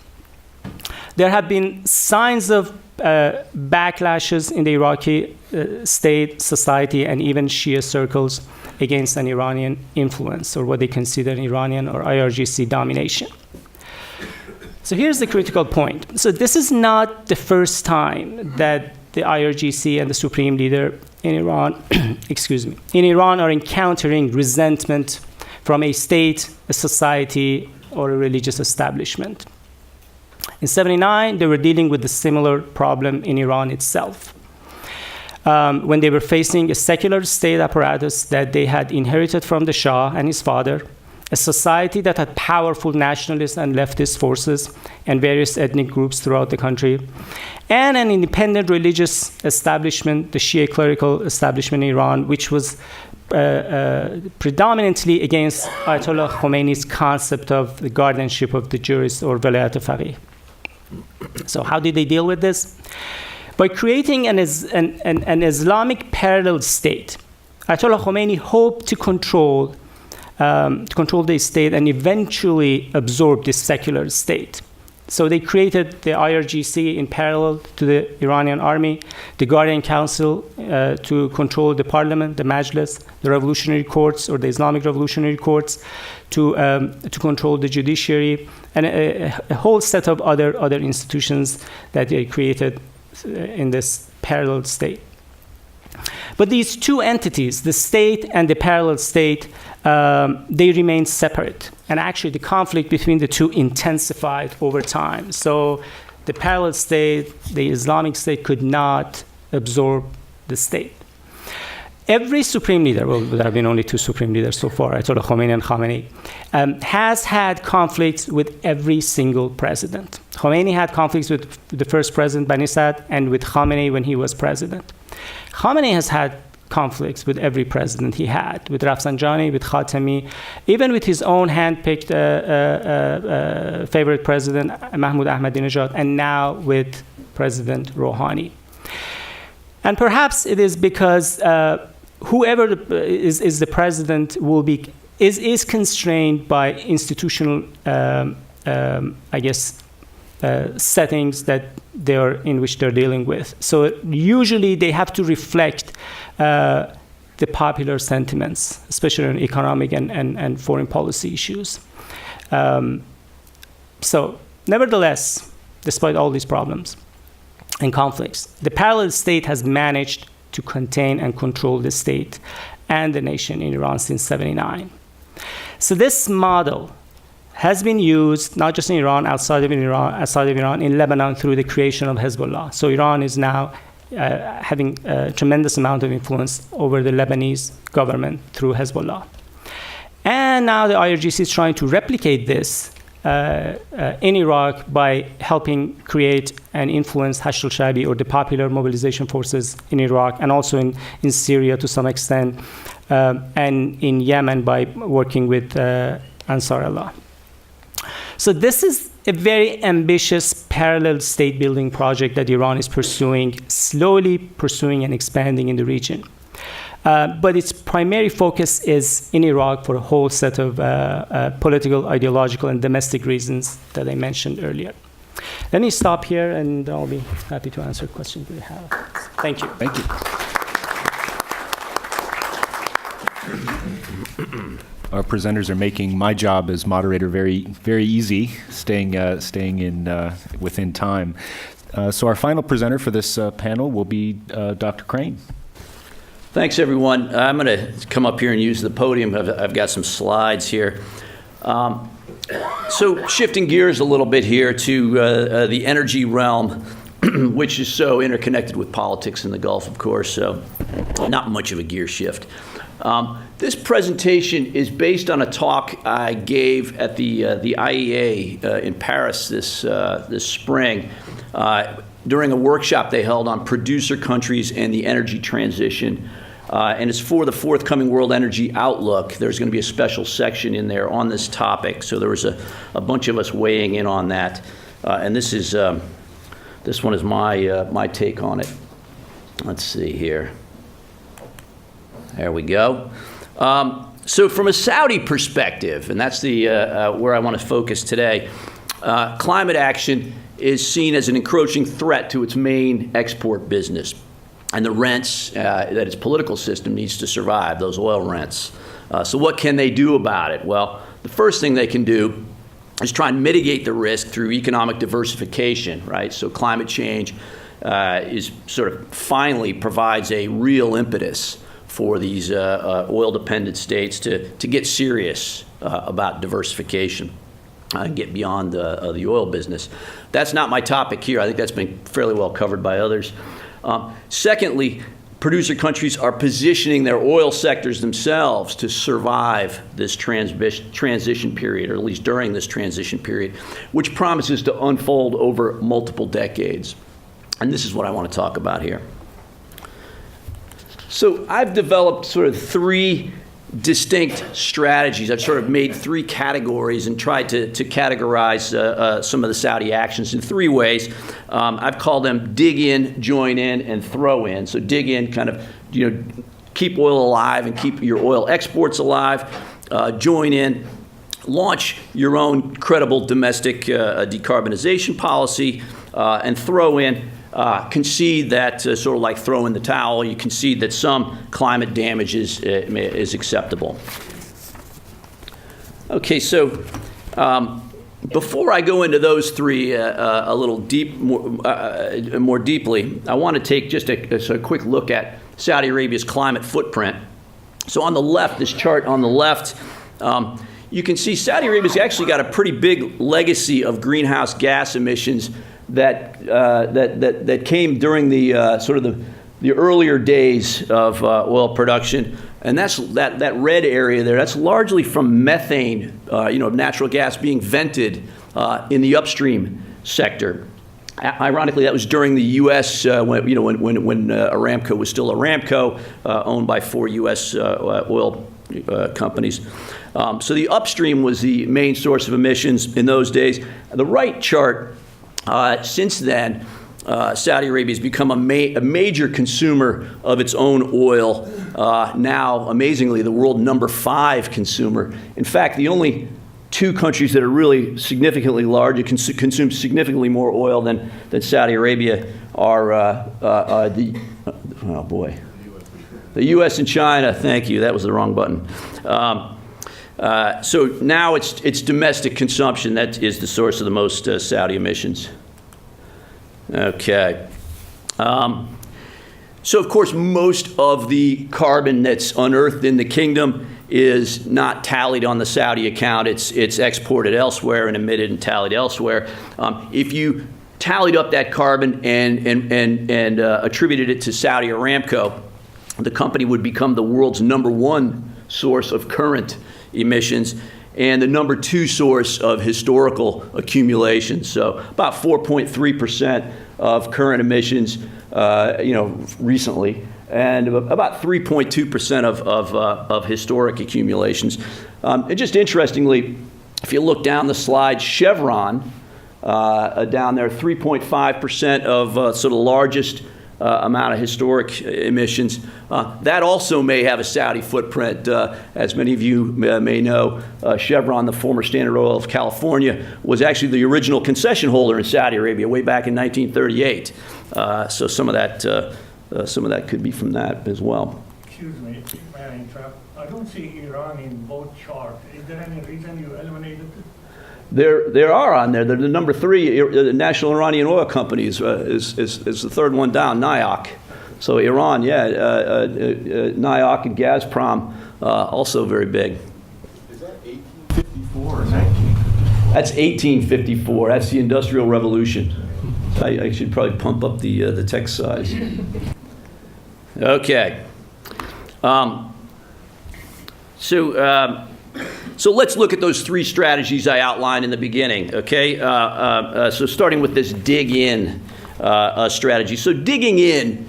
There have been signs of backlashes in the Iraqi state, society, and even Shia circles against an Iranian influence, or what they consider Iranian or IRGC domination. So here's the critical point. So this is not the first time that the IRGC and the Supreme Leader in Iran, in Iran are encountering resentment from a state, a society, or a religious establishment. In 1979, they were dealing with a similar problem in Iran itself, when they were facing a secular state apparatus that they had inherited from the Shah and his father, a society that had powerful nationalist and leftist forces and various ethnic groups throughout the country, and an independent religious establishment, the Shia clerical establishment in Iran, which was predominantly against Ayatollah Khomeini's concept of the guardianship of the jurist, or Velayat Faqih. So how did they deal with this? By creating an Islamic parallel state. Ayatollah Khomeini hoped to control the state and eventually absorb this secular state. So they created the IRGC in parallel to the Iranian army, the Guardian Council to control the parliament, the Majlis, the revolutionary courts, or the Islamic revolutionary courts to control the judiciary, and a whole set of other institutions that they created in this parallel state. But these two entities, the state and the parallel state, they remained separate. And actually, the conflict between the two intensified over time. So the parallel state, the Islamic State, could not absorb the state. Every supreme leader, well, there have been only two supreme leaders so far, Ayatollah Khomeini and Khamenei, has had conflicts with every single president. Khomeini had conflicts with the first president, Bani Saad, and with Khamenei when he was president. Khamenei has had conflicts with every president he had, with Rafsanjani, with Khatami, even with his own hand-picked favorite president, Mahmoud Ahmadinejad, and now with President Rouhani. And perhaps it is because whoever is the president is constrained by institutional, settings that in which they're dealing with. So usually they have to reflect the popular sentiments, especially on economic and foreign policy issues. So nevertheless, despite all these problems and conflicts, the parallel state has managed to contain and control the state and the nation in Iran since '79. So this model has been used not just in Iran, outside of Iran, in Lebanon through the creation of Hezbollah. So Iran is now having a tremendous amount of influence over the Lebanese government through Hezbollah. And now the IRGC is trying to replicate this in Iraq by helping create and influence Hashd al-Shaabi, or the popular mobilization forces in Iraq, and also in Syria to some extent, and in Yemen by working with Ansar Allah. So this is a very ambitious parallel state building project that Iran is slowly pursuing and expanding in the region. But its primary focus is in Iraq for a whole set of political, ideological, and domestic reasons that I mentioned earlier. Let me stop here, and I'll be happy to answer questions you have. Thank you. Thank you. Our presenters are making my job as moderator very, very easy, staying in within time. So our final presenter for this panel will be Dr. Crane. Thanks, everyone. I'm going to come up here and use the podium. I've got some slides here. So shifting gears a little bit here to the energy realm, which is so interconnected with politics in the Gulf, of course, so not much of a gear shift. This presentation is based on a talk I gave at the IEA in Paris this spring during a workshop they held on producer countries and the energy transition. And it's for the forthcoming World Energy Outlook. There's going to be a special section in there on this topic. So there was a bunch of us weighing in on that. And this one is my take on it. Let's see here. There we go. So from a Saudi perspective, and that's the where I want to focus today, climate action is seen as an encroaching threat to its main export business and the rents that its political system needs to survive, those oil rents. So what can they do about it? Well, the first thing they can do is try and mitigate the risk through economic diversification, right? So climate change is sort of finally provides a real impetus for these oil-dependent states to get serious about diversification and get beyond the oil business. That's not my topic here. I think that's been fairly well covered by others. Secondly, producer countries are positioning their oil sectors themselves to survive this transition period, or at least during this transition period, which promises to unfold over multiple decades. And this is what I want to talk about here. So I've developed sort of three distinct strategies. I've sort of made three categories and tried to categorize some of the Saudi actions in three ways. I've called them dig in, join in, and throw in. So dig in, kind of, keep oil alive and keep your oil exports alive. Join in, launch your own credible domestic decarbonization policy, and throw in, concede that, sort of like throw in the towel, you concede that some climate damage is acceptable. Okay, so before I go into those three a little more deeply, I want to take just a quick look at Saudi Arabia's climate footprint. So on the left, this chart on the left, you can see Saudi Arabia's actually got a pretty big legacy of greenhouse gas emissions that came during the sort of the earlier days of oil production, and that's that red area there. That's largely from methane, natural gas being vented in the upstream sector. Ironically, that was during the U.S. When Aramco was still Aramco, owned by 4 U.S. oil companies. So the upstream was the main source of emissions in those days. The right chart, since then, Saudi Arabia has become a major consumer of its own oil. Now, amazingly, the world number 5 consumer. In fact, the only 2 countries that are really significantly large and consume significantly more oil than Saudi Arabia are the U.S. and China. Thank you. That was the wrong button. So now it's domestic consumption that is the source of the most Saudi emissions. Okay. So, of course, most of the carbon that's unearthed in the kingdom is not tallied on the Saudi account. It's exported elsewhere and emitted and tallied elsewhere. If you tallied up that carbon and attributed it to Saudi Aramco, the company would become the world's number 1 source of current emissions and the number 2 source of historical accumulation. So about 4.3% of current emissions, recently, and about 3.2% of historic accumulations. And just interestingly, if you look down the slide, Chevron down there, 3.5% of sort of largest amount of historic emissions. That also may have a Saudi footprint. As many of you may know, Chevron, the former Standard Oil of California, was actually the original concession holder in Saudi Arabia way back in 1938. So some of that could be from that as well. Excuse me, may I interrupt? I don't see Iran in both charts. Is there any reason you eliminated it? There are on there. They're the number 3. The National Iranian Oil Company is the third one down, NIOC. So Iran, NIOC and Gazprom, also very big. Is that 1854 or 1954? That's 1854. That's the Industrial Revolution. I should probably pump up the text size. Okay. So let's look at those 3 strategies I outlined in the beginning, okay? So starting with this dig in strategy. So digging in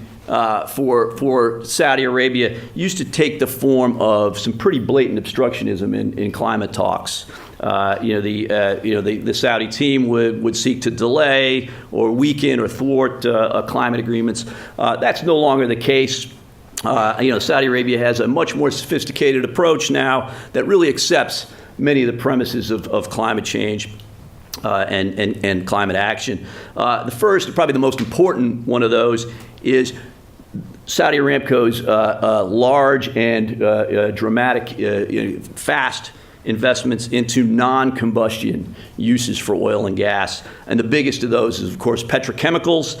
for Saudi Arabia used to take the form of some pretty blatant obstructionism in climate talks. The Saudi team would seek to delay or weaken or thwart climate agreements. That's no longer the case. Saudi Arabia has a much more sophisticated approach now that really accepts many of the premises of climate change and climate action. The first, probably the most important one of those, is Saudi Aramco's large and dramatic, fast investments into non-combustion uses for oil and gas. And the biggest of those is, of course, petrochemicals.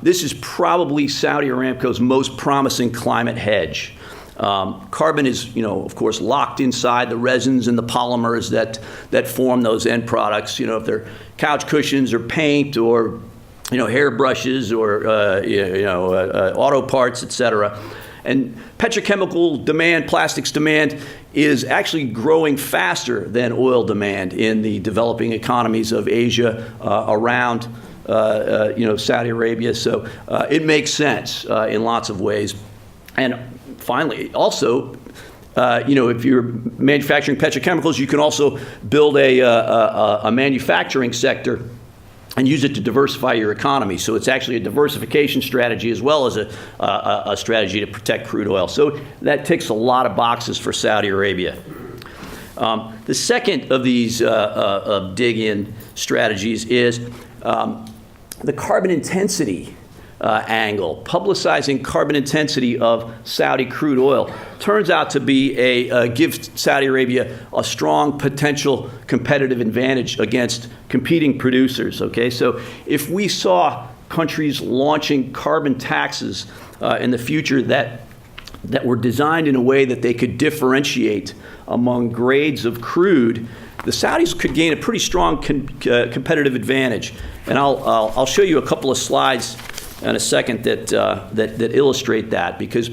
This is probably Saudi Aramco's most promising climate hedge. Carbon is, of course, locked inside the resins and the polymers that form those end products. If they're couch cushions or paint or, hair brushes or, auto parts, et cetera. And petrochemical demand, plastics demand, is actually growing faster than oil demand in the developing economies of Asia around Saudi Arabia. So it makes sense in lots of ways. And finally, also, if you're manufacturing petrochemicals, you can also build a manufacturing sector and use it to diversify your economy. So it's actually a diversification strategy as well as a strategy to protect crude oil. So that ticks a lot of boxes for Saudi Arabia. The second of these dig-in strategies is the carbon intensity angle. Publicizing carbon intensity of Saudi crude oil turns out to be give Saudi Arabia a strong potential competitive advantage against competing producers. Okay, so if we saw countries launching carbon taxes in the future that were designed in a way that they could differentiate among grades of crude, the Saudis could gain a pretty strong competitive advantage. And I'll show you a couple of slides in a second that illustrate that, because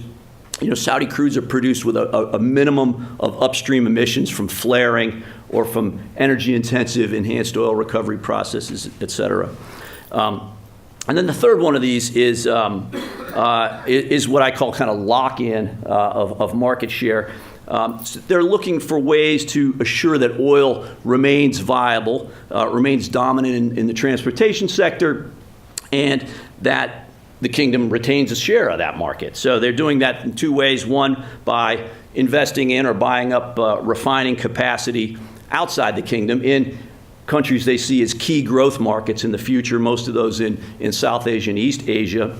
Saudi crudes are produced with a minimum of upstream emissions from flaring or from energy-intensive enhanced oil recovery processes, et cetera. And then the third one of these is what I call kind of lock-in of market share. So they're looking for ways to assure that oil remains viable, remains dominant in the transportation sector, and that the kingdom retains a share of that market. So they're doing that in two ways. One, by investing in or buying up refining capacity outside the kingdom in countries they see as key growth markets in the future, most of those in South Asia and East Asia.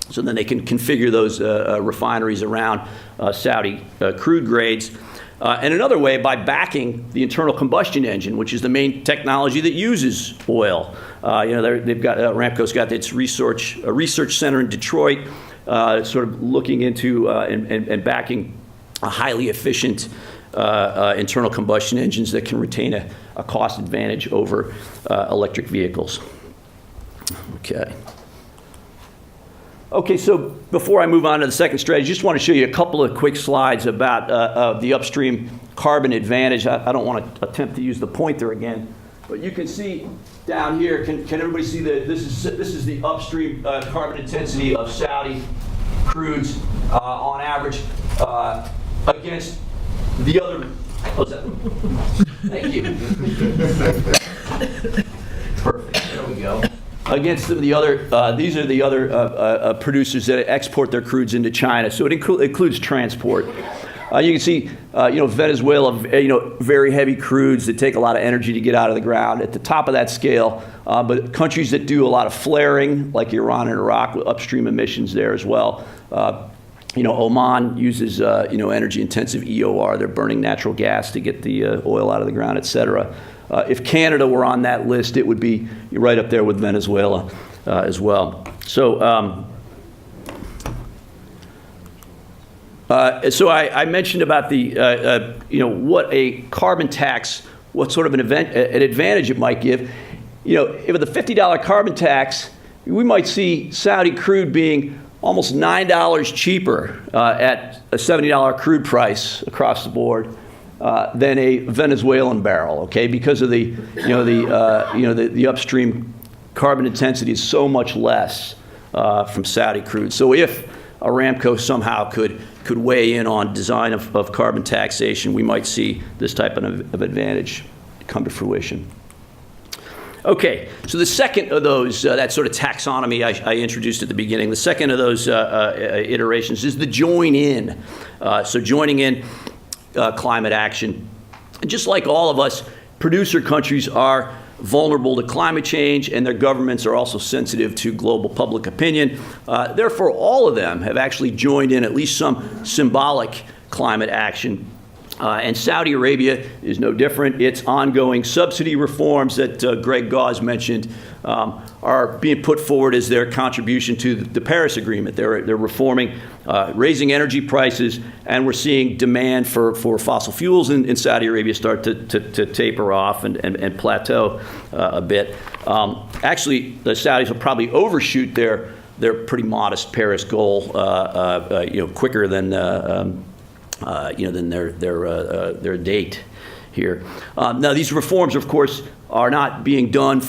So then they can configure those refineries around Saudi crude grades. And another way, by backing the internal combustion engine, which is the main technology that uses oil. They've got Aramco's got its research center in Detroit, sort of looking into and backing a highly efficient internal combustion engines that can retain a cost advantage over electric vehicles. Okay, so before I move on to the second strategy, just want to show you a couple of quick slides about the upstream carbon advantage. I don't want to attempt to use the pointer again, but you can see down here, can everybody see that this is the upstream carbon intensity of Saudi crudes on average against the other, thank you. Perfect, there we go. Against some of the other, these are the other producers that export their crudes into China. So it includes transport. You can see, Venezuela, very heavy crudes that take a lot of energy to get out of the ground at the top of that scale. But countries that do a lot of flaring, like Iran and Iraq, with upstream emissions there as well. Oman uses, energy-intensive EOR. They're burning natural gas to get the oil out of the ground, et cetera. If Canada were on that list, it would be right up there with Venezuela as well. So I mentioned about the, what a carbon tax, what sort of an advantage it might give. If with a $50 carbon tax, we might see Saudi crude being almost $9 cheaper at a $70 crude price across the board. Than a Venezuelan barrel, okay? Because of the upstream carbon intensity is so much less from Saudi crude. So if Aramco somehow could weigh in on design of carbon taxation, we might see this type of advantage come to fruition. Okay, so the second of those, that sort of taxonomy I introduced at the beginning, the second of those iterations is the join in. So joining in climate action. And just like all of us, producer countries are vulnerable to climate change, and their governments are also sensitive to global public opinion. Therefore, all of them have actually joined in at least some symbolic climate action. And Saudi Arabia is no different. Its ongoing subsidy reforms that Greg Gause mentioned are being put forward as their contribution to the Paris Agreement. They're reforming, raising energy prices, and we're seeing demand for fossil fuels in Saudi Arabia start to taper off and plateau a bit. Actually, the Saudis will probably overshoot their pretty modest Paris goal, quicker than their date here. Now, these reforms, of course, are not being done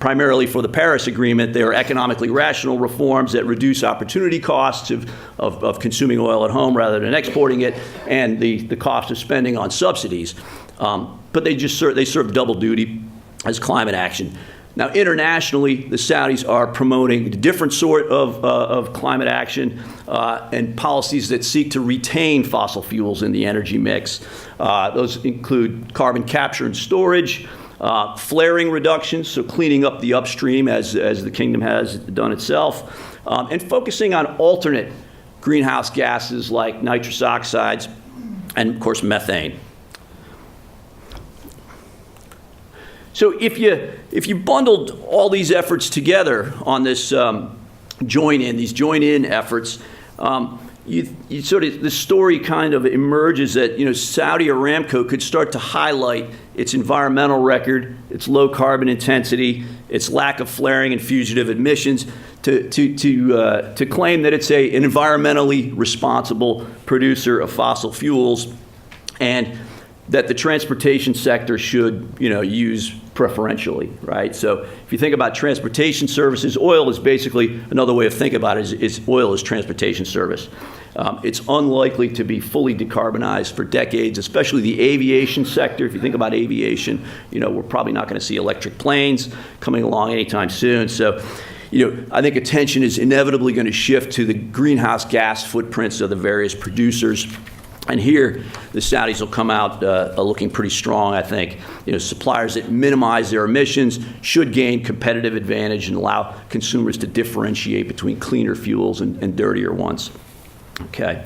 primarily for the Paris Agreement. They are economically rational reforms that reduce opportunity costs of consuming oil at home rather than exporting it, and the cost of spending on subsidies. But they serve double duty as climate action. Now, internationally, the Saudis are promoting a different sort of climate action and policies that seek to retain fossil fuels in the energy mix. Those include carbon capture and storage, flaring reductions, so cleaning up the upstream as the kingdom has done itself, and focusing on alternate greenhouse gases like nitrous oxides and, of course, methane. So if you bundled all these efforts together on this join-in efforts, you sort of, the story kind of emerges that, Saudi Aramco could start to highlight its environmental record, its low carbon intensity, its lack of flaring and fugitive emissions, to claim that it's an environmentally responsible producer of fossil fuels, and that the transportation sector should, use preferentially, right? So if you think about transportation services, oil is basically, another way of thinking about it is oil is transportation service. It's unlikely to be fully decarbonized for decades, especially the aviation sector. If you think about aviation, we're probably not going to see electric planes coming along anytime soon. So, I think attention is inevitably going to shift to the greenhouse gas footprints of the various producers. And here, the Saudis will come out looking pretty strong, I think. Suppliers that minimize their emissions should gain competitive advantage and allow consumers to differentiate between cleaner fuels and dirtier ones. Okay.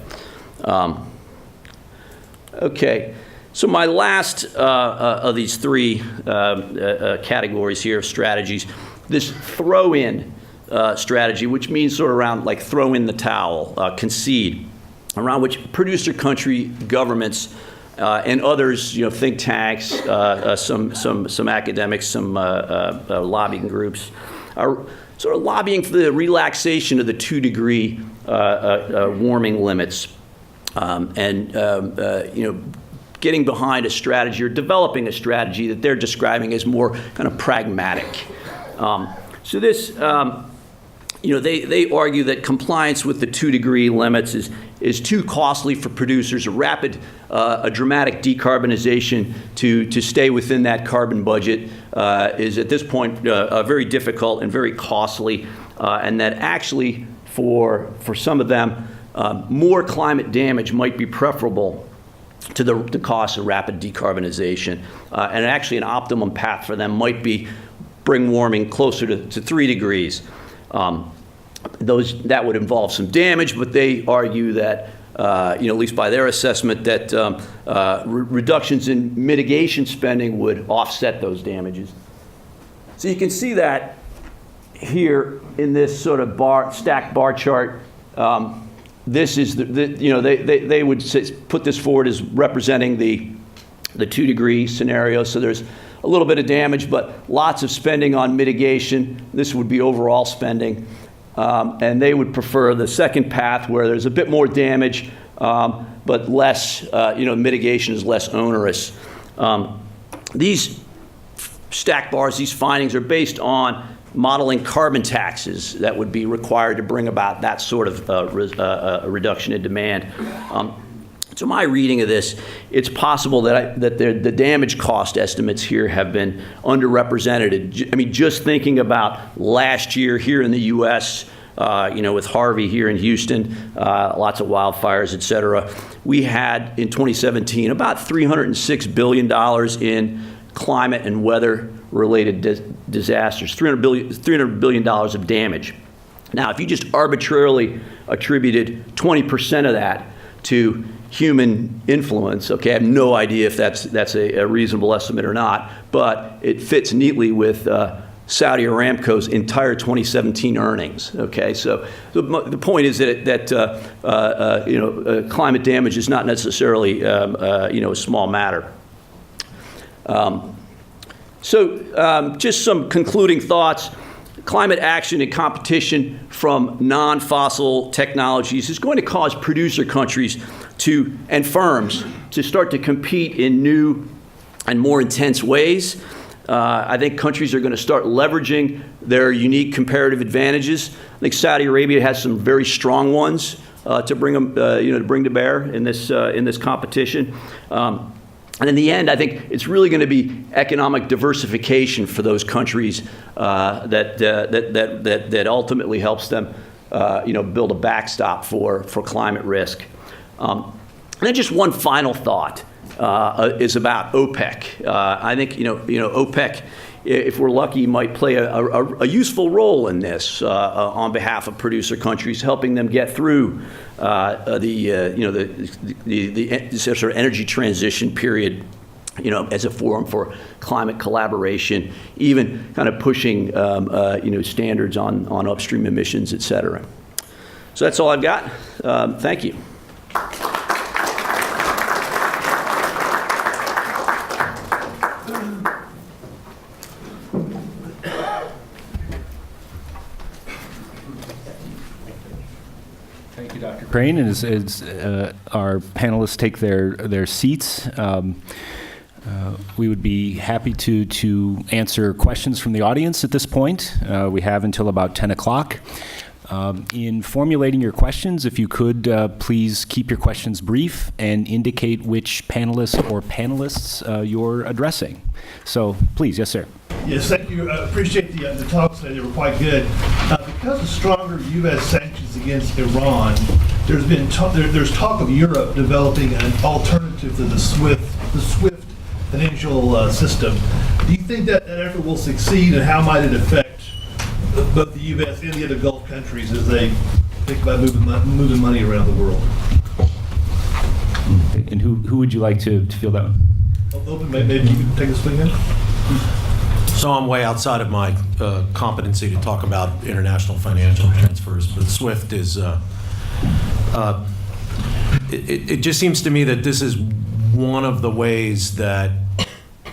Okay. So my last of these three categories here of strategies, this throw-in strategy, which means sort of around like throw in the towel, concede, around which producer country governments and others, think tanks, some academics, some lobbying groups, are sort of lobbying for the relaxation of the 2-degree warming limits, getting behind a strategy or developing a strategy that they're describing as more kind of pragmatic. So this, they argue that compliance with the 2-degree limits is too costly for producers. A dramatic decarbonization to stay within that carbon budget is at this point very difficult and very costly, and that actually for some of them, more climate damage might be preferable to the cost of rapid decarbonization. And actually an optimum path for them might be bring warming closer to 3 degrees. That would involve some damage, but they argue that, at least by their assessment, that reductions in mitigation spending would offset those damages. So you can see that here in this sort of stacked bar chart. This is they would put this forward as representing the 2-degree scenario. So there's a little bit of damage, but lots of spending on mitigation. This would be overall spending. And they would prefer the second path where there's a bit more damage, but less, mitigation is less onerous. These stacked bars, these findings are based on modeling carbon taxes that would be required to bring about that sort of reduction in demand. So my reading of this, it's possible that the damage cost estimates here have been underrepresented. I mean, just thinking about last year here in the U.S., with Harvey here in Houston, lots of wildfires, et cetera, we had in 2017 about $306 billion in climate and weather-related disasters, $300 billion of damage. Now, if you just arbitrarily attributed 20% of that to human influence, okay, I have no idea if that's a reasonable estimate or not, but it fits neatly with Saudi Aramco's entire 2017 earnings. Okay, so the point is that climate damage is not necessarily a small matter. Just some concluding thoughts. Climate action and competition from non-fossil technologies is going to cause producer countries and firms to start to compete in new and more intense ways. I think countries are going to start leveraging their unique comparative advantages. I think Saudi Arabia has some very strong ones to bring to bear in this competition. And in the end, I think it's really going to be economic diversification for those countries that ultimately helps them, build a backstop for climate risk. And then just one final thought is about OPEC. I think OPEC, if we're lucky, might play a useful role in this on behalf of producer countries, helping them get through the sort of energy transition period, as a forum for climate collaboration, even kind of pushing standards on upstream emissions, et cetera. So that's all I've got. Thank you. Thank you, Dr. Crane. And as our panelists take their seats, we would be happy to answer questions from the audience at this point. We have until about 10 o'clock. In formulating your questions, if you could please keep your questions brief and indicate which panelist or panelists you're addressing. So please, yes, sir. Yes, thank you. I appreciate the talks today. They were quite good. Because of stronger U.S. sanctions against Iran, there's talk of Europe developing an alternative to the SWIFT financial system. Do you think that effort will succeed, and how might it affect both the U.S. and the other Gulf countries as they think about moving money around the world? And who would you like to field that one? Open, maybe you can take a swing in. So I'm way outside of my competency to talk about international financial transfers, but SWIFT is, it just seems to me that this is one of the ways that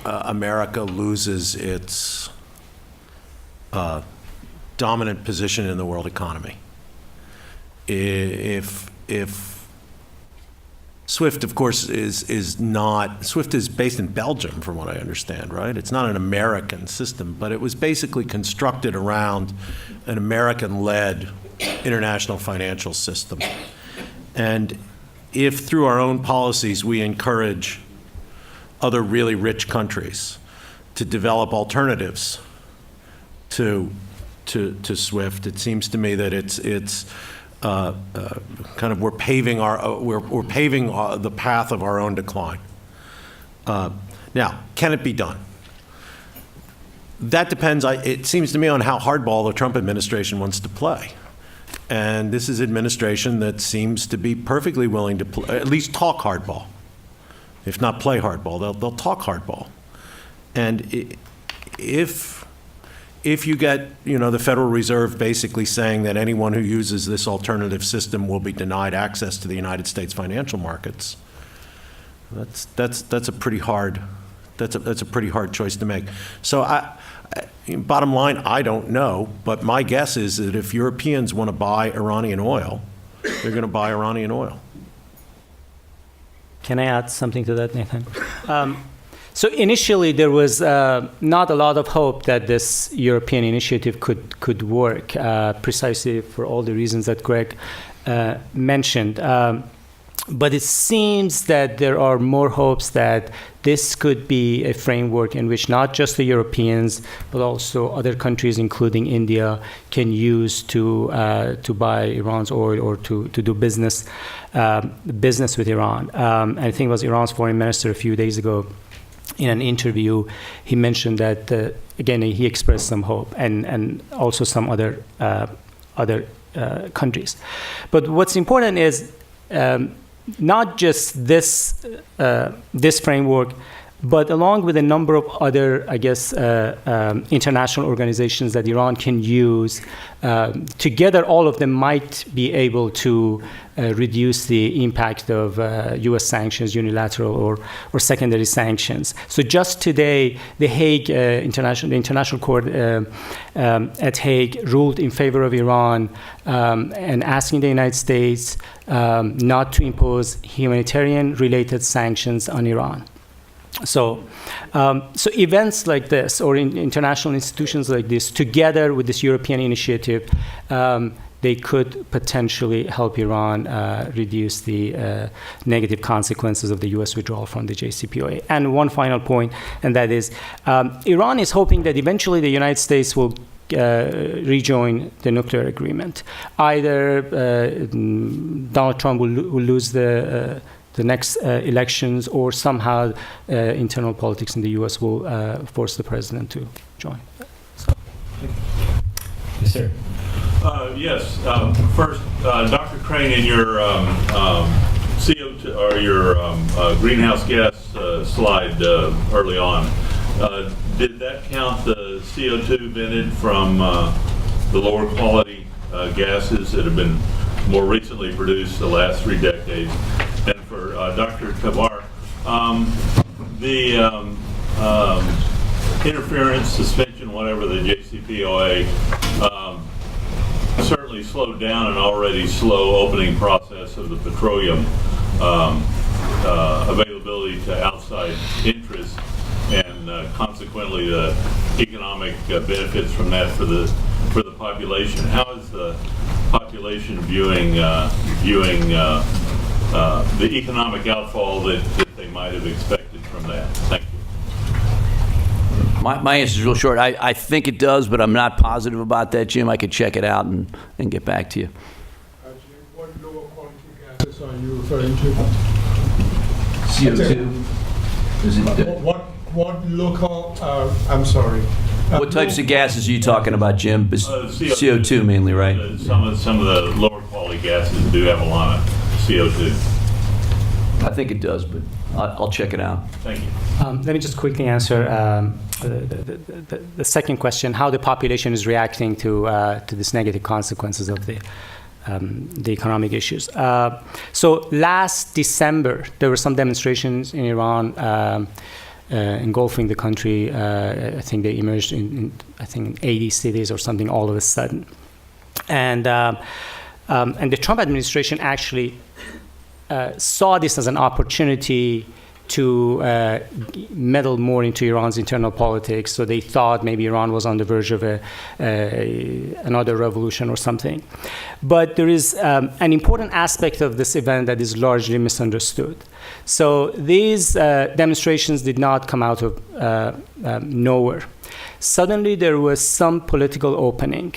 America loses its dominant position in the world economy. If SWIFT, of course, is not, SWIFT is based in Belgium, from what I understand, right? It's not an American system, but it was basically constructed around an American-led international financial system. And if through our own policies we encourage other really rich countries to develop alternatives to SWIFT, it seems to me that it's kind of we're paving the path of our own decline. Now, can it be done? That depends. It seems to me on how hardball the Trump administration wants to play. And this is an administration that seems to be perfectly willing to at least talk hardball. If not play hardball, they'll talk hardball. And if you get, the Federal Reserve basically saying that anyone who uses this alternative system will be denied access to the United States financial markets, that's a pretty hard choice to make. So bottom line, I don't know, but my guess is that if Europeans want to buy Iranian oil, they're going to buy Iranian oil. Can I add something to that, Nathan? So initially, there was not a lot of hope that this European initiative could work, precisely for all the reasons that Greg mentioned. But it seems that there are more hopes that this could be a framework in which not just the Europeans, but also other countries, including India, can use to buy Iran's oil or to do business with Iran. And I think it was Iran's foreign minister a few days ago, in an interview, he mentioned that, again, he expressed some hope, and also some other countries. But what's important is not just this framework, but along with a number of other, international organizations that Iran can use, together all of them might be able to reduce the impact of U.S. sanctions, unilateral or secondary sanctions. So just today, the Hague International Court at Hague ruled in favor of Iran and asking the United States not to impose humanitarian-related sanctions on Iran. So events like this, or international institutions like this, together with this European initiative, they could potentially help Iran reduce the negative consequences of the U.S. withdrawal from the JCPOA. And one final point, and that is, Iran is hoping that eventually the United States will rejoin the nuclear agreement. Either Donald Trump will lose the next elections, or somehow internal politics in the U.S. will force the president to join. So. Yes, sir. Yes. First, Dr. Crane, in your CO2 or your greenhouse gas slide early on, did that count the CO2 vented from the lower quality gases that have been more recently produced the last 3 decades. And for Dr. Tabar, the interference, suspension, whatever, the JCPOA certainly slowed down an already slow opening process of the petroleum availability to outside interests, and consequently the economic benefits from that for the population. How is the population viewing the economic outfall that they might have expected from that? Thank you. My answer is real short. I think it does, but I'm not positive about that, Jim. I could check it out and get back to you. What lower quality gases are you referring to? CO2? Is it, What local, I'm sorry. what types of gases are you talking about, Jim? CO2 mainly, right? Some of the lower quality gases do have a lot of CO2. I think it does, but I'll check it out. Thank you. Let me just quickly answer the second question, how the population is reacting to these negative consequences of the economic issues. So last December, there were some demonstrations in Iran engulfing the country. I think they emerged in 80 cities or something all of a sudden. And the Trump administration actually saw this as an opportunity to meddle more into Iran's internal politics. So they thought maybe Iran was on the verge of another revolution or something. But there is an important aspect of this event that is largely misunderstood. So these demonstrations did not come out of nowhere. Suddenly there was some political opening.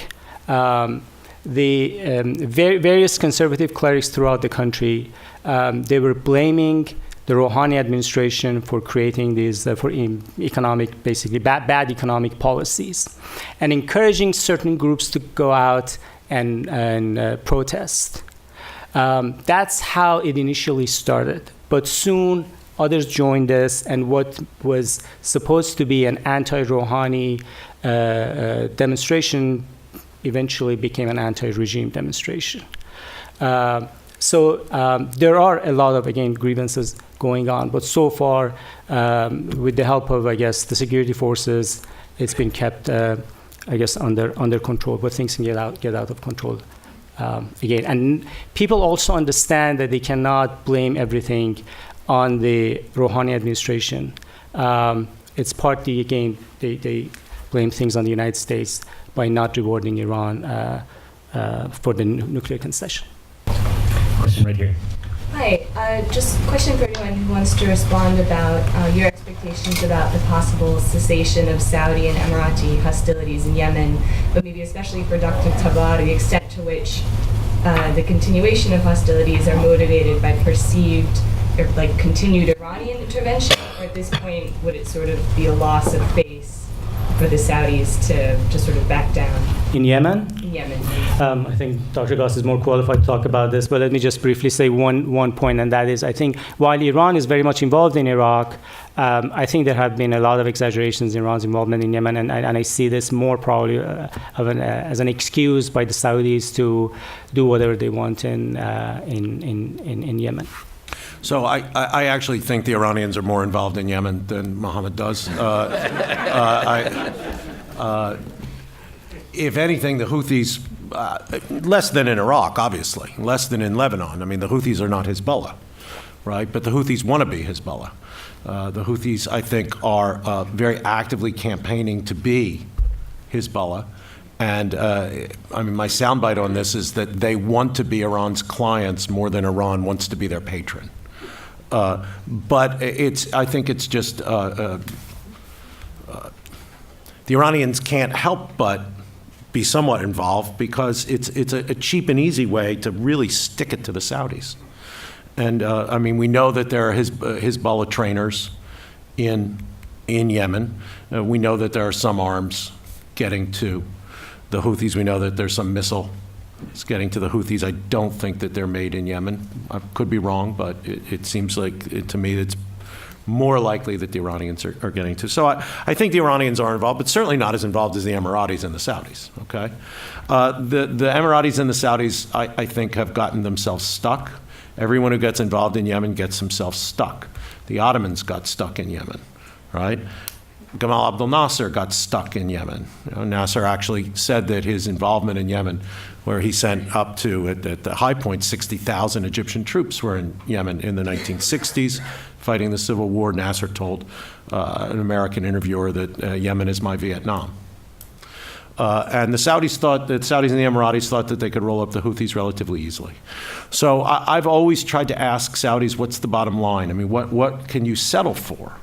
Various conservative clerics throughout the country, they were blaming the Rouhani administration for creating these economic, basically bad economic policies, and encouraging certain groups to go out and protest. That's how it initially started. But soon others joined us, and what was supposed to be an anti-Rouhani demonstration eventually became an anti-regime demonstration. So there are a lot of, again, grievances going on, but so far, with the help of, I guess, the security forces, it's been kept, I guess, under control. But things can get out of control again. And people also understand that they cannot blame everything on the Rouhani administration. It's partly, again, they blame things on the United States by not rewarding Iran for the nuclear concession. Question right here. Hi, just a question for anyone who wants to respond about your expectations about the possible cessation of Saudi and Emirati hostilities in Yemen, but maybe especially for Dr. Tabar, the extent to which the continuation of hostilities are motivated by perceived or like continued Iranian intervention, or at this point would it sort of be a loss of face for the Saudis to sort of back down? In Yemen? In Yemen. I think Dr. Goss is more qualified to talk about this, but let me just briefly say one point, and that is, I think while Iran is very much involved in Iraq, I think there have been a lot of exaggerations in Iran's involvement in Yemen, and I see this more probably as an excuse by the Saudis to do whatever they want in Yemen. So I actually think the Iranians are more involved in Yemen than Mohammed does. If anything, the Houthis, less than in Iraq, obviously, less than in Lebanon. I mean, the Houthis are not Hezbollah, right? But the Houthis want to be Hezbollah. The Houthis, I think, are very actively campaigning to be Hezbollah. And I mean, my soundbite on this is that they want to be Iran's clients more than Iran wants to be their patron. But I think it's just the Iranians can't help but be somewhat involved because it's a cheap and easy way to really stick it to the Saudis. And I mean, we know that there are Hezbollah trainers in Yemen. We know that there are some arms getting to the Houthis. We know that there's some missiles getting to the Houthis. I don't think that they're made in Yemen. I could be wrong, but it seems like, to me, it's more likely that the Iranians are getting to. So I think the Iranians are involved, but certainly not as involved as the Emiratis and the Saudis, okay? The Emiratis and the Saudis, I think, have gotten themselves stuck. Everyone who gets involved in Yemen gets himself stuck. The Ottomans got stuck in Yemen, right? Gamal Abdel Nasser got stuck in Yemen. Nasser actually said that his involvement in Yemen, where he sent up to, at the high point, 60,000 Egyptian troops were in Yemen in the 1960s, fighting the civil war. Nasser told an American interviewer that Yemen is my Vietnam. And the Saudis and the Emiratis thought that they could roll up the Houthis relatively easily. So I've always tried to ask Saudis, what's the bottom line? I mean, what can you settle for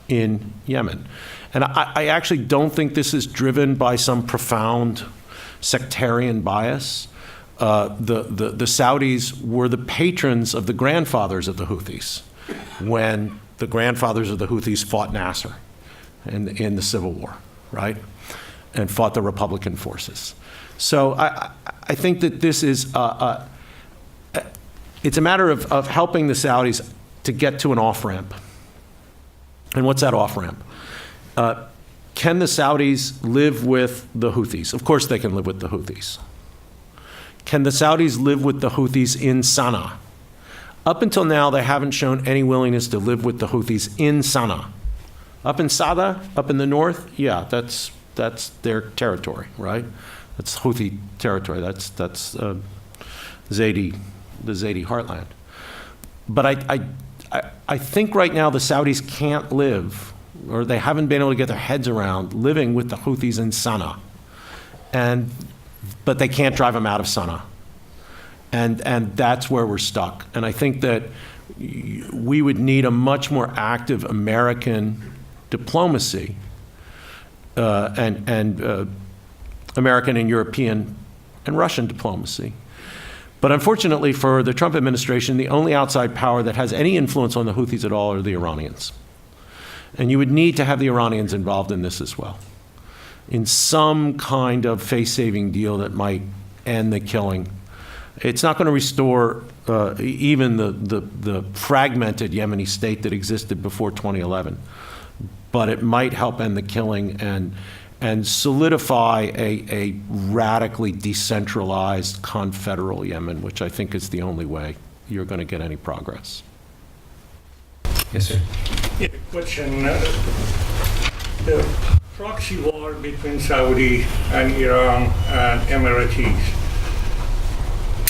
in Yemen? And I actually don't think this is driven by some profound sectarian bias. The Saudis were the patrons of the grandfathers of the Houthis when the grandfathers of the Houthis fought Nasser in the civil war, right? And fought the Republican forces. So I think that this is, it's a matter of helping the Saudis to get to an off-ramp. And what's that off-ramp? Can the Saudis live with the Houthis? Of course they can live with the Houthis. Can the Saudis live with the Houthis in Sana'a? Up until now, they haven't shown any willingness to live with the Houthis in Sana'a. Up in Sada, up in the north, yeah, that's their territory, right? That's Houthi territory. That's the Zaidi heartland. But I think right now the Saudis can't live, or they haven't been able to get their heads around living with the Houthis in Sana'a, but they can't drive them out of Sana'a, and that's where we're stuck. And I think that we would need a much more active American diplomacy. American and European and Russian diplomacy. But unfortunately for the Trump administration, the only outside power that has any influence on the Houthis at all are the Iranians. And you would need to have the Iranians involved in this as well, in some kind of face-saving deal that might end the killing. It's not going to restore even the fragmented Yemeni state that existed before 2011. But it might help end the killing and solidify a radically decentralized confederal Yemen, which I think is the only way you're going to get any progress. Yes, sir. Yeah, question. The proxy war between Saudi and Iran and Emiratis.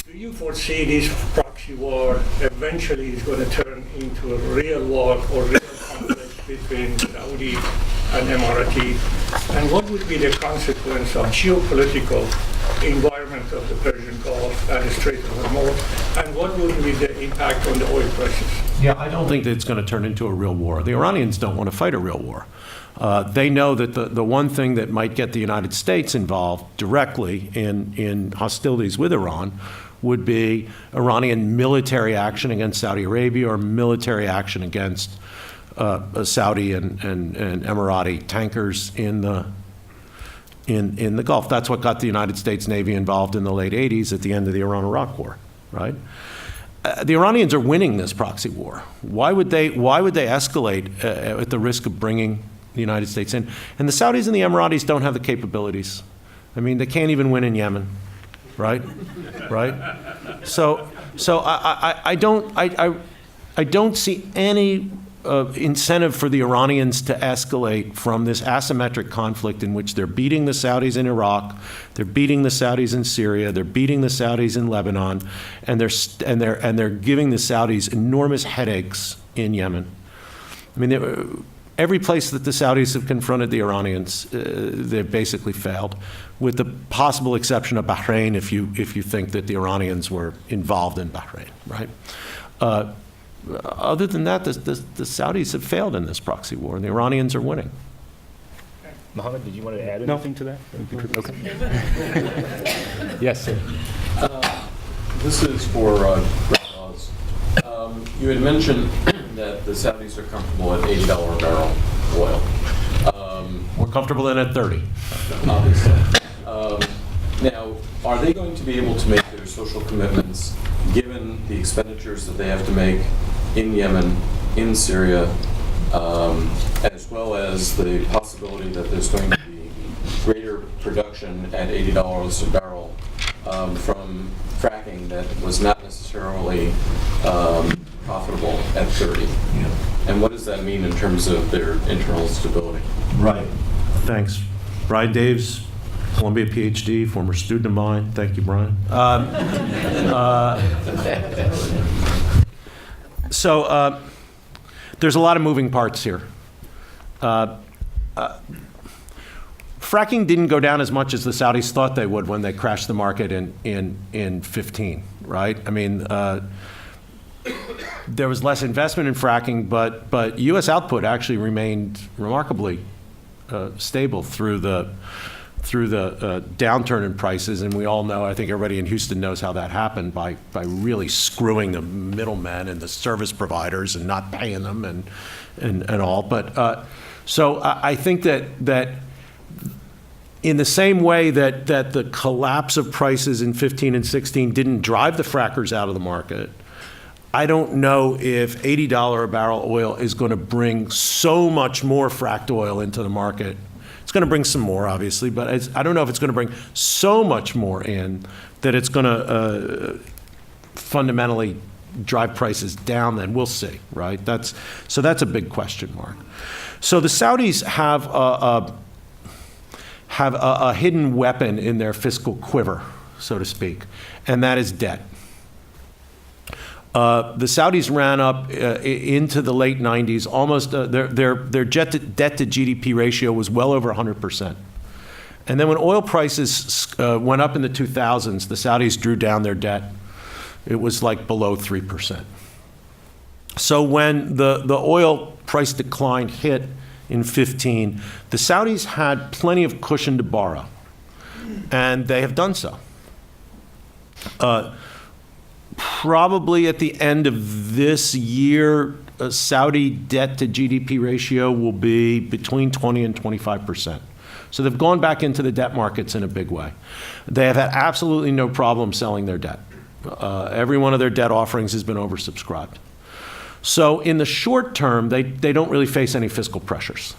Do you foresee this proxy war eventually is going to turn into a real war or real conflict between Saudi and Emirati? And what would be the consequence of geopolitical environment of the Persian Gulf and the Strait of Hormuz? And what would be the impact on the oil prices? Yeah, I don't think that it's going to turn into a real war. The Iranians don't want to fight a real war. They know that the one thing that might get the United States involved directly in hostilities with Iran would be Iranian military action against Saudi Arabia or military action against Saudi and Emirati tankers in the Gulf. That's what got the United States Navy involved in the late 80s at the end of the Iran-Iraq War, right? The Iranians are winning this proxy war. Why would they escalate at the risk of bringing the United States in? And the Saudis and the Emiratis don't have the capabilities. I mean, they can't even win in Yemen, right? Right? So I don't see any incentive for the Iranians to escalate from this asymmetric conflict in which they're beating the Saudis in Iraq, they're beating the Saudis in Syria, they're beating the Saudis in Lebanon, and they're giving the Saudis enormous headaches in Yemen. I mean, every place that the Saudis have confronted the Iranians, they've basically failed, with the possible exception of Bahrain, if you think that the Iranians were involved in Bahrain, right? Other than that, the Saudis have failed in this proxy war, and the Iranians are winning. Mohammed, did you want to add anything to that? Okay. Yes, sir. This is for Greg Oz. You had mentioned that the Saudis are comfortable at $80 a barrel oil. We're comfortable in at 30. Obviously. Now, are they going to be able to make their social commitments given the expenditures that they have to make in Yemen in Syria, as well as the possibility that there's going to be greater production at $80 a barrel from fracking that was not necessarily profitable at 30. Yeah. And what does that mean in terms of their internal stability? Right. Thanks. Brian Daves, Columbia PhD, former student of mine. Thank you, Brian. So there's a lot of moving parts here. Fracking didn't go down as much as the Saudis thought they would when they crashed the market in 15, right? I mean, there was less investment in fracking, but U.S. output actually remained remarkably stable through the downturn in prices, and we all know, I think everybody in Houston knows how that happened by really screwing the middlemen and the service providers and not paying them and all. But so I think that in the same way that the collapse of prices in 15 and 16 didn't drive the frackers out of the market, I don't know if $80 a barrel oil is going to bring so much more fracked oil into the market. It's going to bring some more, obviously, but I don't know if it's going to bring so much more in that it's going to fundamentally drive prices down. Then we'll see, right? So that's a big question mark. So the Saudis have a hidden weapon in their fiscal quiver, so to speak, and that is debt. The Saudis ran up into the late 90s, almost their debt to GDP ratio was well over 100%. And then when oil prices went up in the 2000s, the Saudis drew down their debt. It was like below 3%. So when the oil price decline hit in 15, the Saudis had plenty of cushion to borrow, and they have done so. Probably at the end of this year, Saudi debt to GDP ratio will be between 20 and 25%. So they've gone back into the debt markets in a big way. They have had absolutely no problem selling their debt. Every one of their debt offerings has been oversubscribed. So in the short term, they don't really face any fiscal pressures.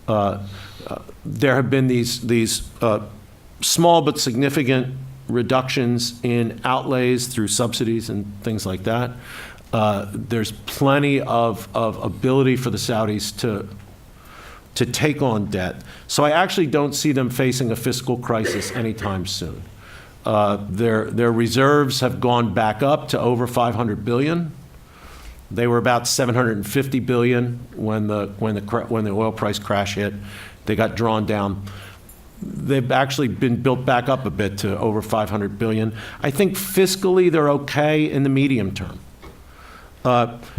There have been these small but significant reductions in outlays through subsidies and things like that. There's plenty of ability for the Saudis to take on debt. So I actually don't see them facing a fiscal crisis anytime soon. Their reserves have gone back up to over 500 billion. They were about 750 billion when the oil price crash hit. They got drawn down. They've actually been built back up a bit to over 500 billion. I think fiscally they're okay in the medium term.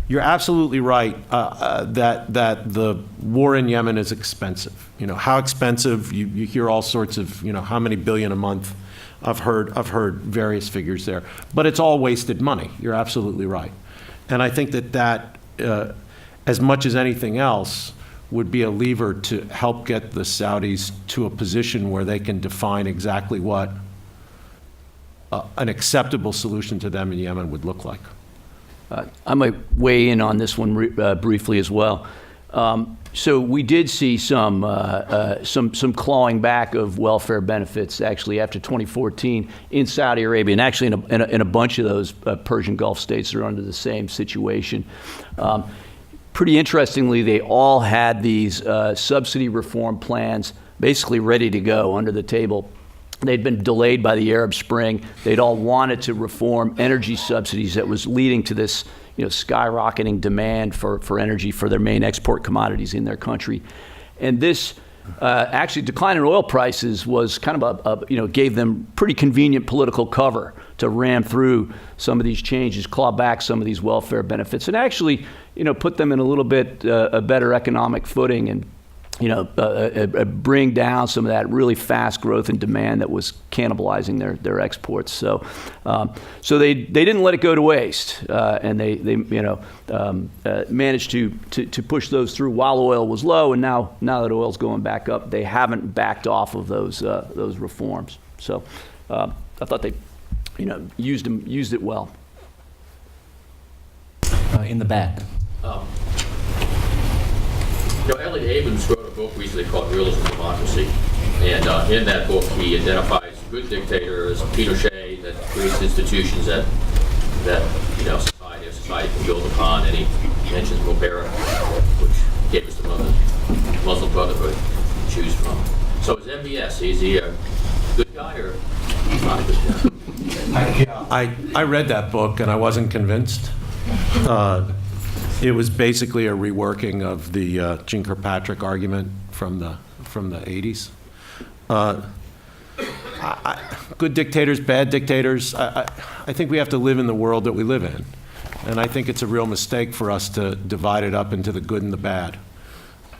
You're absolutely right that the war in Yemen is expensive. You know, how expensive, you hear all sorts of, how many billion a month. I've heard various figures there. But it's all wasted money. You're absolutely right. And I think that as much as anything else, would be a lever to help get the Saudis to a position where they can define exactly what an acceptable solution to them in Yemen would look like. I might weigh in on this one briefly as well. So we did see some clawing back of welfare benefits actually after 2014 in Saudi Arabia, and actually in a bunch of those Persian Gulf states that are under the same situation. Pretty interestingly, they all had these subsidy reform plans basically ready to go under the table. They'd been delayed by the Arab Spring. They'd all wanted to reform energy subsidies that was leading to this skyrocketing demand for energy for their main export commodities in their country. And this actually decline in oil prices was kind of gave them pretty convenient political cover to ram through some of these changes, claw back some of these welfare benefits, and actually put them in a little bit a better economic footing and bring down some of that really fast growth in demand that was cannibalizing their exports. So they didn't let it go to waste, and they managed to push those through while oil was low, and now that oil's going back up, they haven't backed off of those reforms. So I thought they used it well. In the back. Elliot Abrams wrote a book recently called Realism of Democracy. And in that book, he identifies good dictators, Pinochet, that creates institutions that society can build upon. And he mentions Mubarak, which gave us the Muslim Brotherhood to choose from. So is MBS, is he a good guy or not a good guy? I read that book and I wasn't convinced. It was basically a reworking of the Jeane Kirkpatrick argument from the 80s. Good dictators, bad dictators. I think we have to live in the world that we live in, and I think it's a real mistake for us to divide it up into the good and the bad.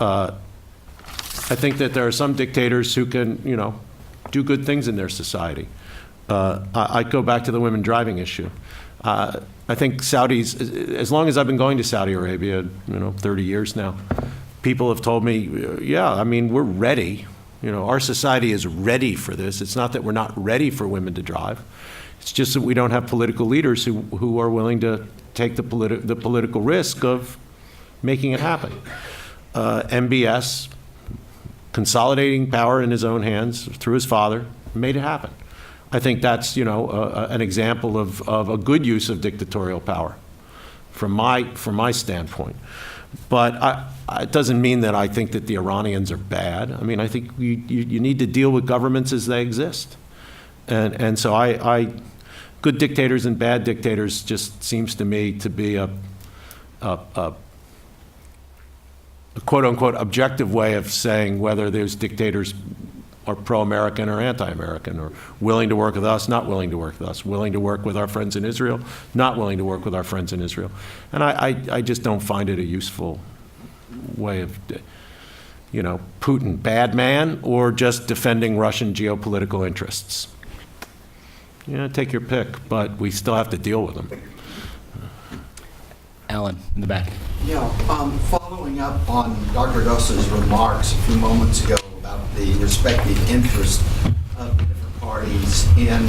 I think that there are some dictators who can, do good things in their society. I go back to the women driving issue. I think Saudis, as long as I've been going to Saudi Arabia, 30 years now, people have told me, we're ready. Our society is ready for this. It's not that we're not ready for women to drive. It's just that we don't have political leaders who are willing to take the political risk of making it happen. MBS, consolidating power in his own hands through his father, made it happen. I think that's, an example of a good use of dictatorial power from my standpoint. But it doesn't mean that I think that the Iranians are bad. I mean, I think you need to deal with governments as they exist. And so good dictators and bad dictators just seems to me to be a quote-unquote objective way of saying whether those dictators are pro-American or anti-American, or willing to work with us, not willing to work with us, willing to work with our friends in Israel, not willing to work with our friends in Israel. And I just don't find it a useful way of, Putin, bad man, or just defending Russian geopolitical interests. Take your pick, but we still have to deal with them. Alan, in the back. Yeah, following up on Dr. Dosa's remarks a few moments ago about the respective interests of the different parties in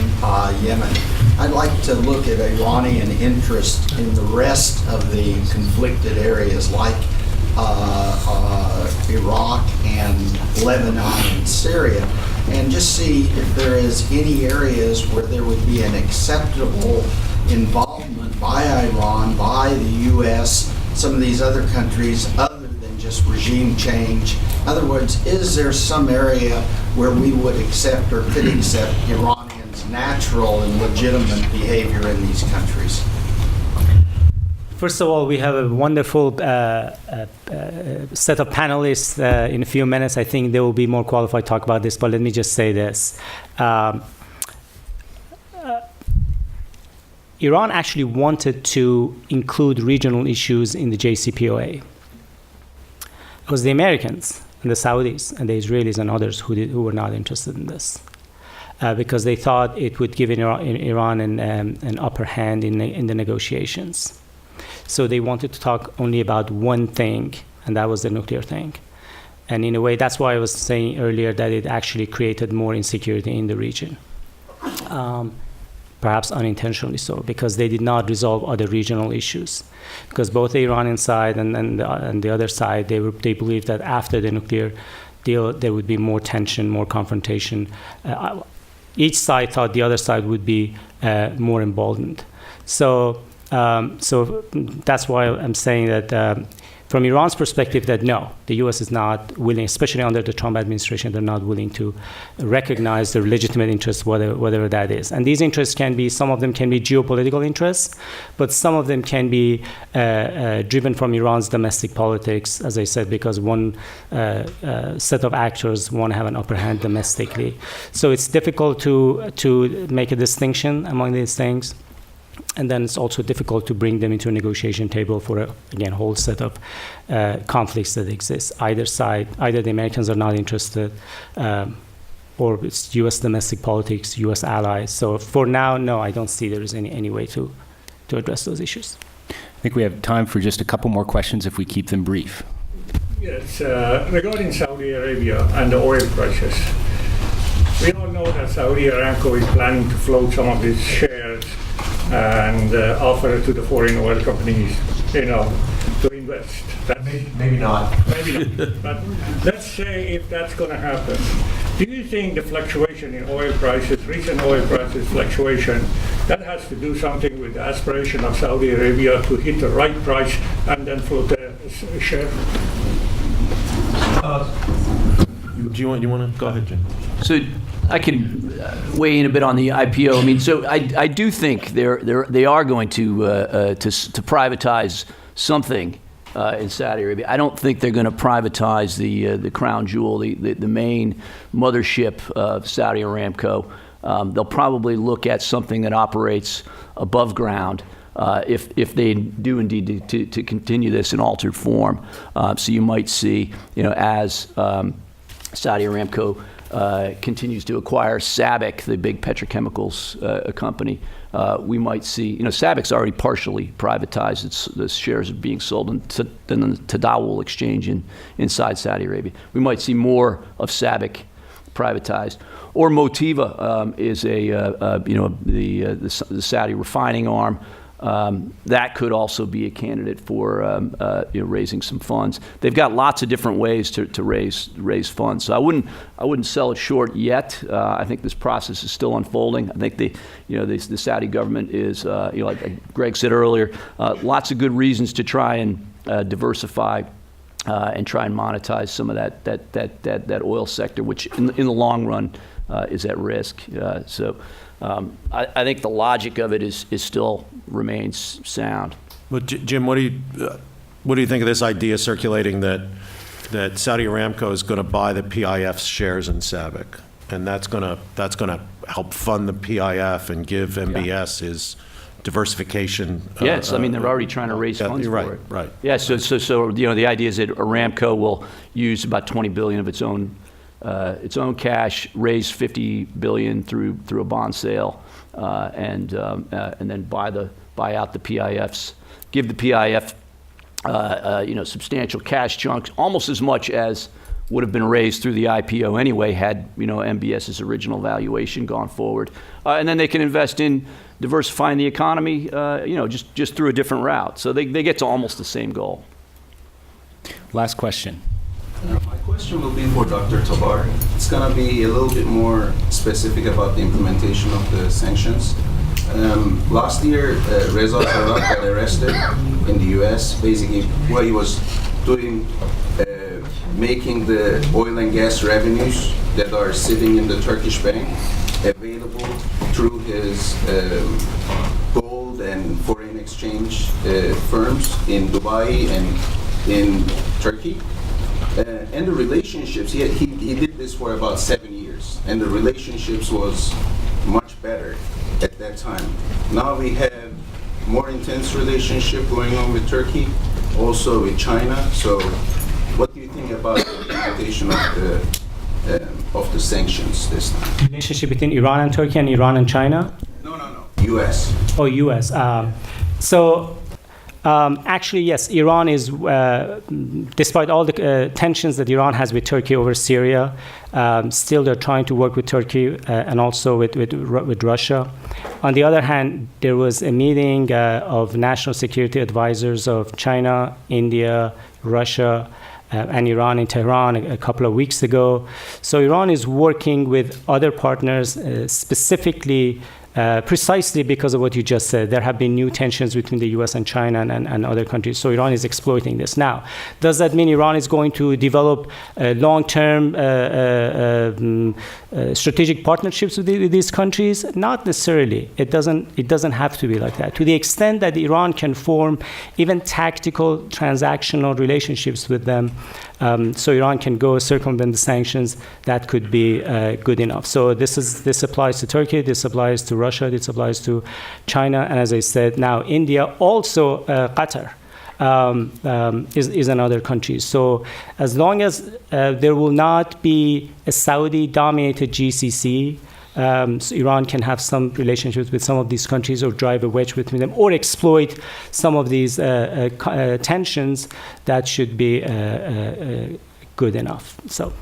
Yemen, I'd like to look at Iranian interest in the rest of the conflicted areas like Iraq and Lebanon and Syria, and just see if there is any areas where there would be an acceptable involvement by Iran, by the U.S., some of these other countries, other than just regime change. In other words, is there some area where we would accept or could accept Iranians' natural and legitimate behavior in these countries? First of all, we have a wonderful set of panelists in a few minutes. I think they will be more qualified to talk about this, but let me just say this. Iran actually wanted to include regional issues in the JCPOA. It was the Americans and the Saudis and the Israelis and others who were not interested in this, because they thought it would give Iran an upper hand in the negotiations. So they wanted to talk only about one thing, and that was the nuclear thing. And in a way, that's why I was saying earlier that it actually created more insecurity in the region. Perhaps unintentionally so, because they did not resolve other regional issues. Because both the Iranian side and the other side, they believed that after the nuclear deal, there would be more tension, more confrontation. Each side thought the other side would be more emboldened. So that's why I'm saying that from Iran's perspective, that no, the U.S. is not willing, especially under the Trump administration, they're not willing to recognize their legitimate interests, whatever that is. And these interests some of them can be geopolitical interests, but some of them can be driven from Iran's domestic politics, as I said, because one set of actors want to have an upper hand domestically. So it's difficult to make a distinction among these things. And then it's also difficult to bring them into a negotiation table for a whole set of conflicts that exist. Either the Americans are not interested, or it's U.S. domestic politics, U.S. allies. So for now, no, I don't see there is any way to address those issues. I think we have time for just a couple more questions if we keep them brief. Yes, regarding Saudi Arabia and the oil prices, we all know that Saudi Aramco is planning to float some of its shares and offer it to the foreign oil companies, to invest. Maybe not. Maybe not. But let's say if that's going to happen, do you think the fluctuation in oil prices, recent oil prices fluctuation, that has to do something with the aspiration of Saudi Arabia to hit the right price and then float a share? Do you want to go ahead, Jim? So I can weigh in a bit on the IPO. I mean, so I do think they are going to privatize something in Saudi Arabia. I don't think they're going to privatize the crown jewel, the main mothership of Saudi Aramco. They'll probably look at something that operates above ground. If they do indeed to continue this in altered form. So you might see, as Saudi Aramco continues to acquire SABIC, the big petrochemicals company, we might see, SABIC's already partially privatized. The shares are being sold in the Tadawul exchange inside Saudi Arabia. We might see more of SABIC privatized. Or Motiva is the Saudi refining arm. That could also be a candidate for raising some funds. They've got lots of different ways to raise funds. So I wouldn't sell it short yet. I think this process is still unfolding. I think the Saudi government is like Greg said earlier, lots of good reasons to try and diversify and try and monetize some of that oil sector, which in the long run is at risk. I think the logic of it is still remains sound. But Jim, what do you think of this idea circulating that Saudi Aramco is going to buy the PIF's shares in SABIC, and that's going to help fund the PIF and give MBS his diversification? Yes, I mean they're already trying to raise funds for it. Right. Yeah. So the idea is that Aramco will use about $20 billion of its own cash, raise $50 billion through a bond sale, and then buy out the PIFs, give the PIF substantial cash chunks, almost as much as would have been raised through the IPO anyway had MBS's original valuation gone forward, and then they can invest in diversifying the economy, just through a different route. So they get to almost the same goal. Last question. My question will be for Dr. Tabar. It's going to be a little bit more specific about the implementation of the sanctions. Last year, Reza Zarrab got arrested in the U.S. Basically, what he was doing, making the oil and gas revenues that are sitting in the Turkish bank available through his gold and foreign exchange firms in Dubai and in Turkey. And the relationships, he did this for about 7 years, and the relationships was much better at that time. Now we have more intense relationship going on with Turkey, also with China. So what do you think about the implementation of the sanctions this time? Relationship between Iran and Turkey and Iran and China? No. U.S. Oh, U.S. Actually, yes, Iran is, despite all the tensions that Iran has with Turkey over Syria, still they're trying to work with Turkey and also with Russia. On the other hand, there was a meeting of national security advisors of China, India, Russia, and Iran in Tehran a couple of weeks ago. So Iran is working with other partners specifically precisely because of what you just said. There have been new tensions between the U.S. and China and other countries. So Iran is exploiting this. Now, does that mean Iran is going to develop long-term strategic partnerships with these countries? Not necessarily. It doesn't have to be like that. To the extent that Iran can form even tactical, transactional relationships with them, so Iran can go circumvent the sanctions, that could be good enough. So this applies to Turkey, this applies to Russia, this applies to China, and as I said, now India, also Qatar is another country. So as long as there will not be a Saudi-dominated GCC, so Iran can have some relationships with some of these countries or drive a wedge between them or exploit some of these tensions, that should be good enough. So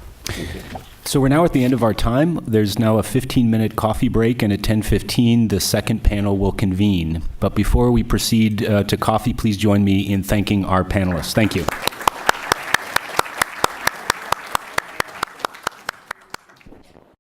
So we're now at the end of our time. There's now a 15-minute coffee break, and at 10:15, the second panel will convene. But before we proceed to coffee, please join me in thanking our panelists. Thank you.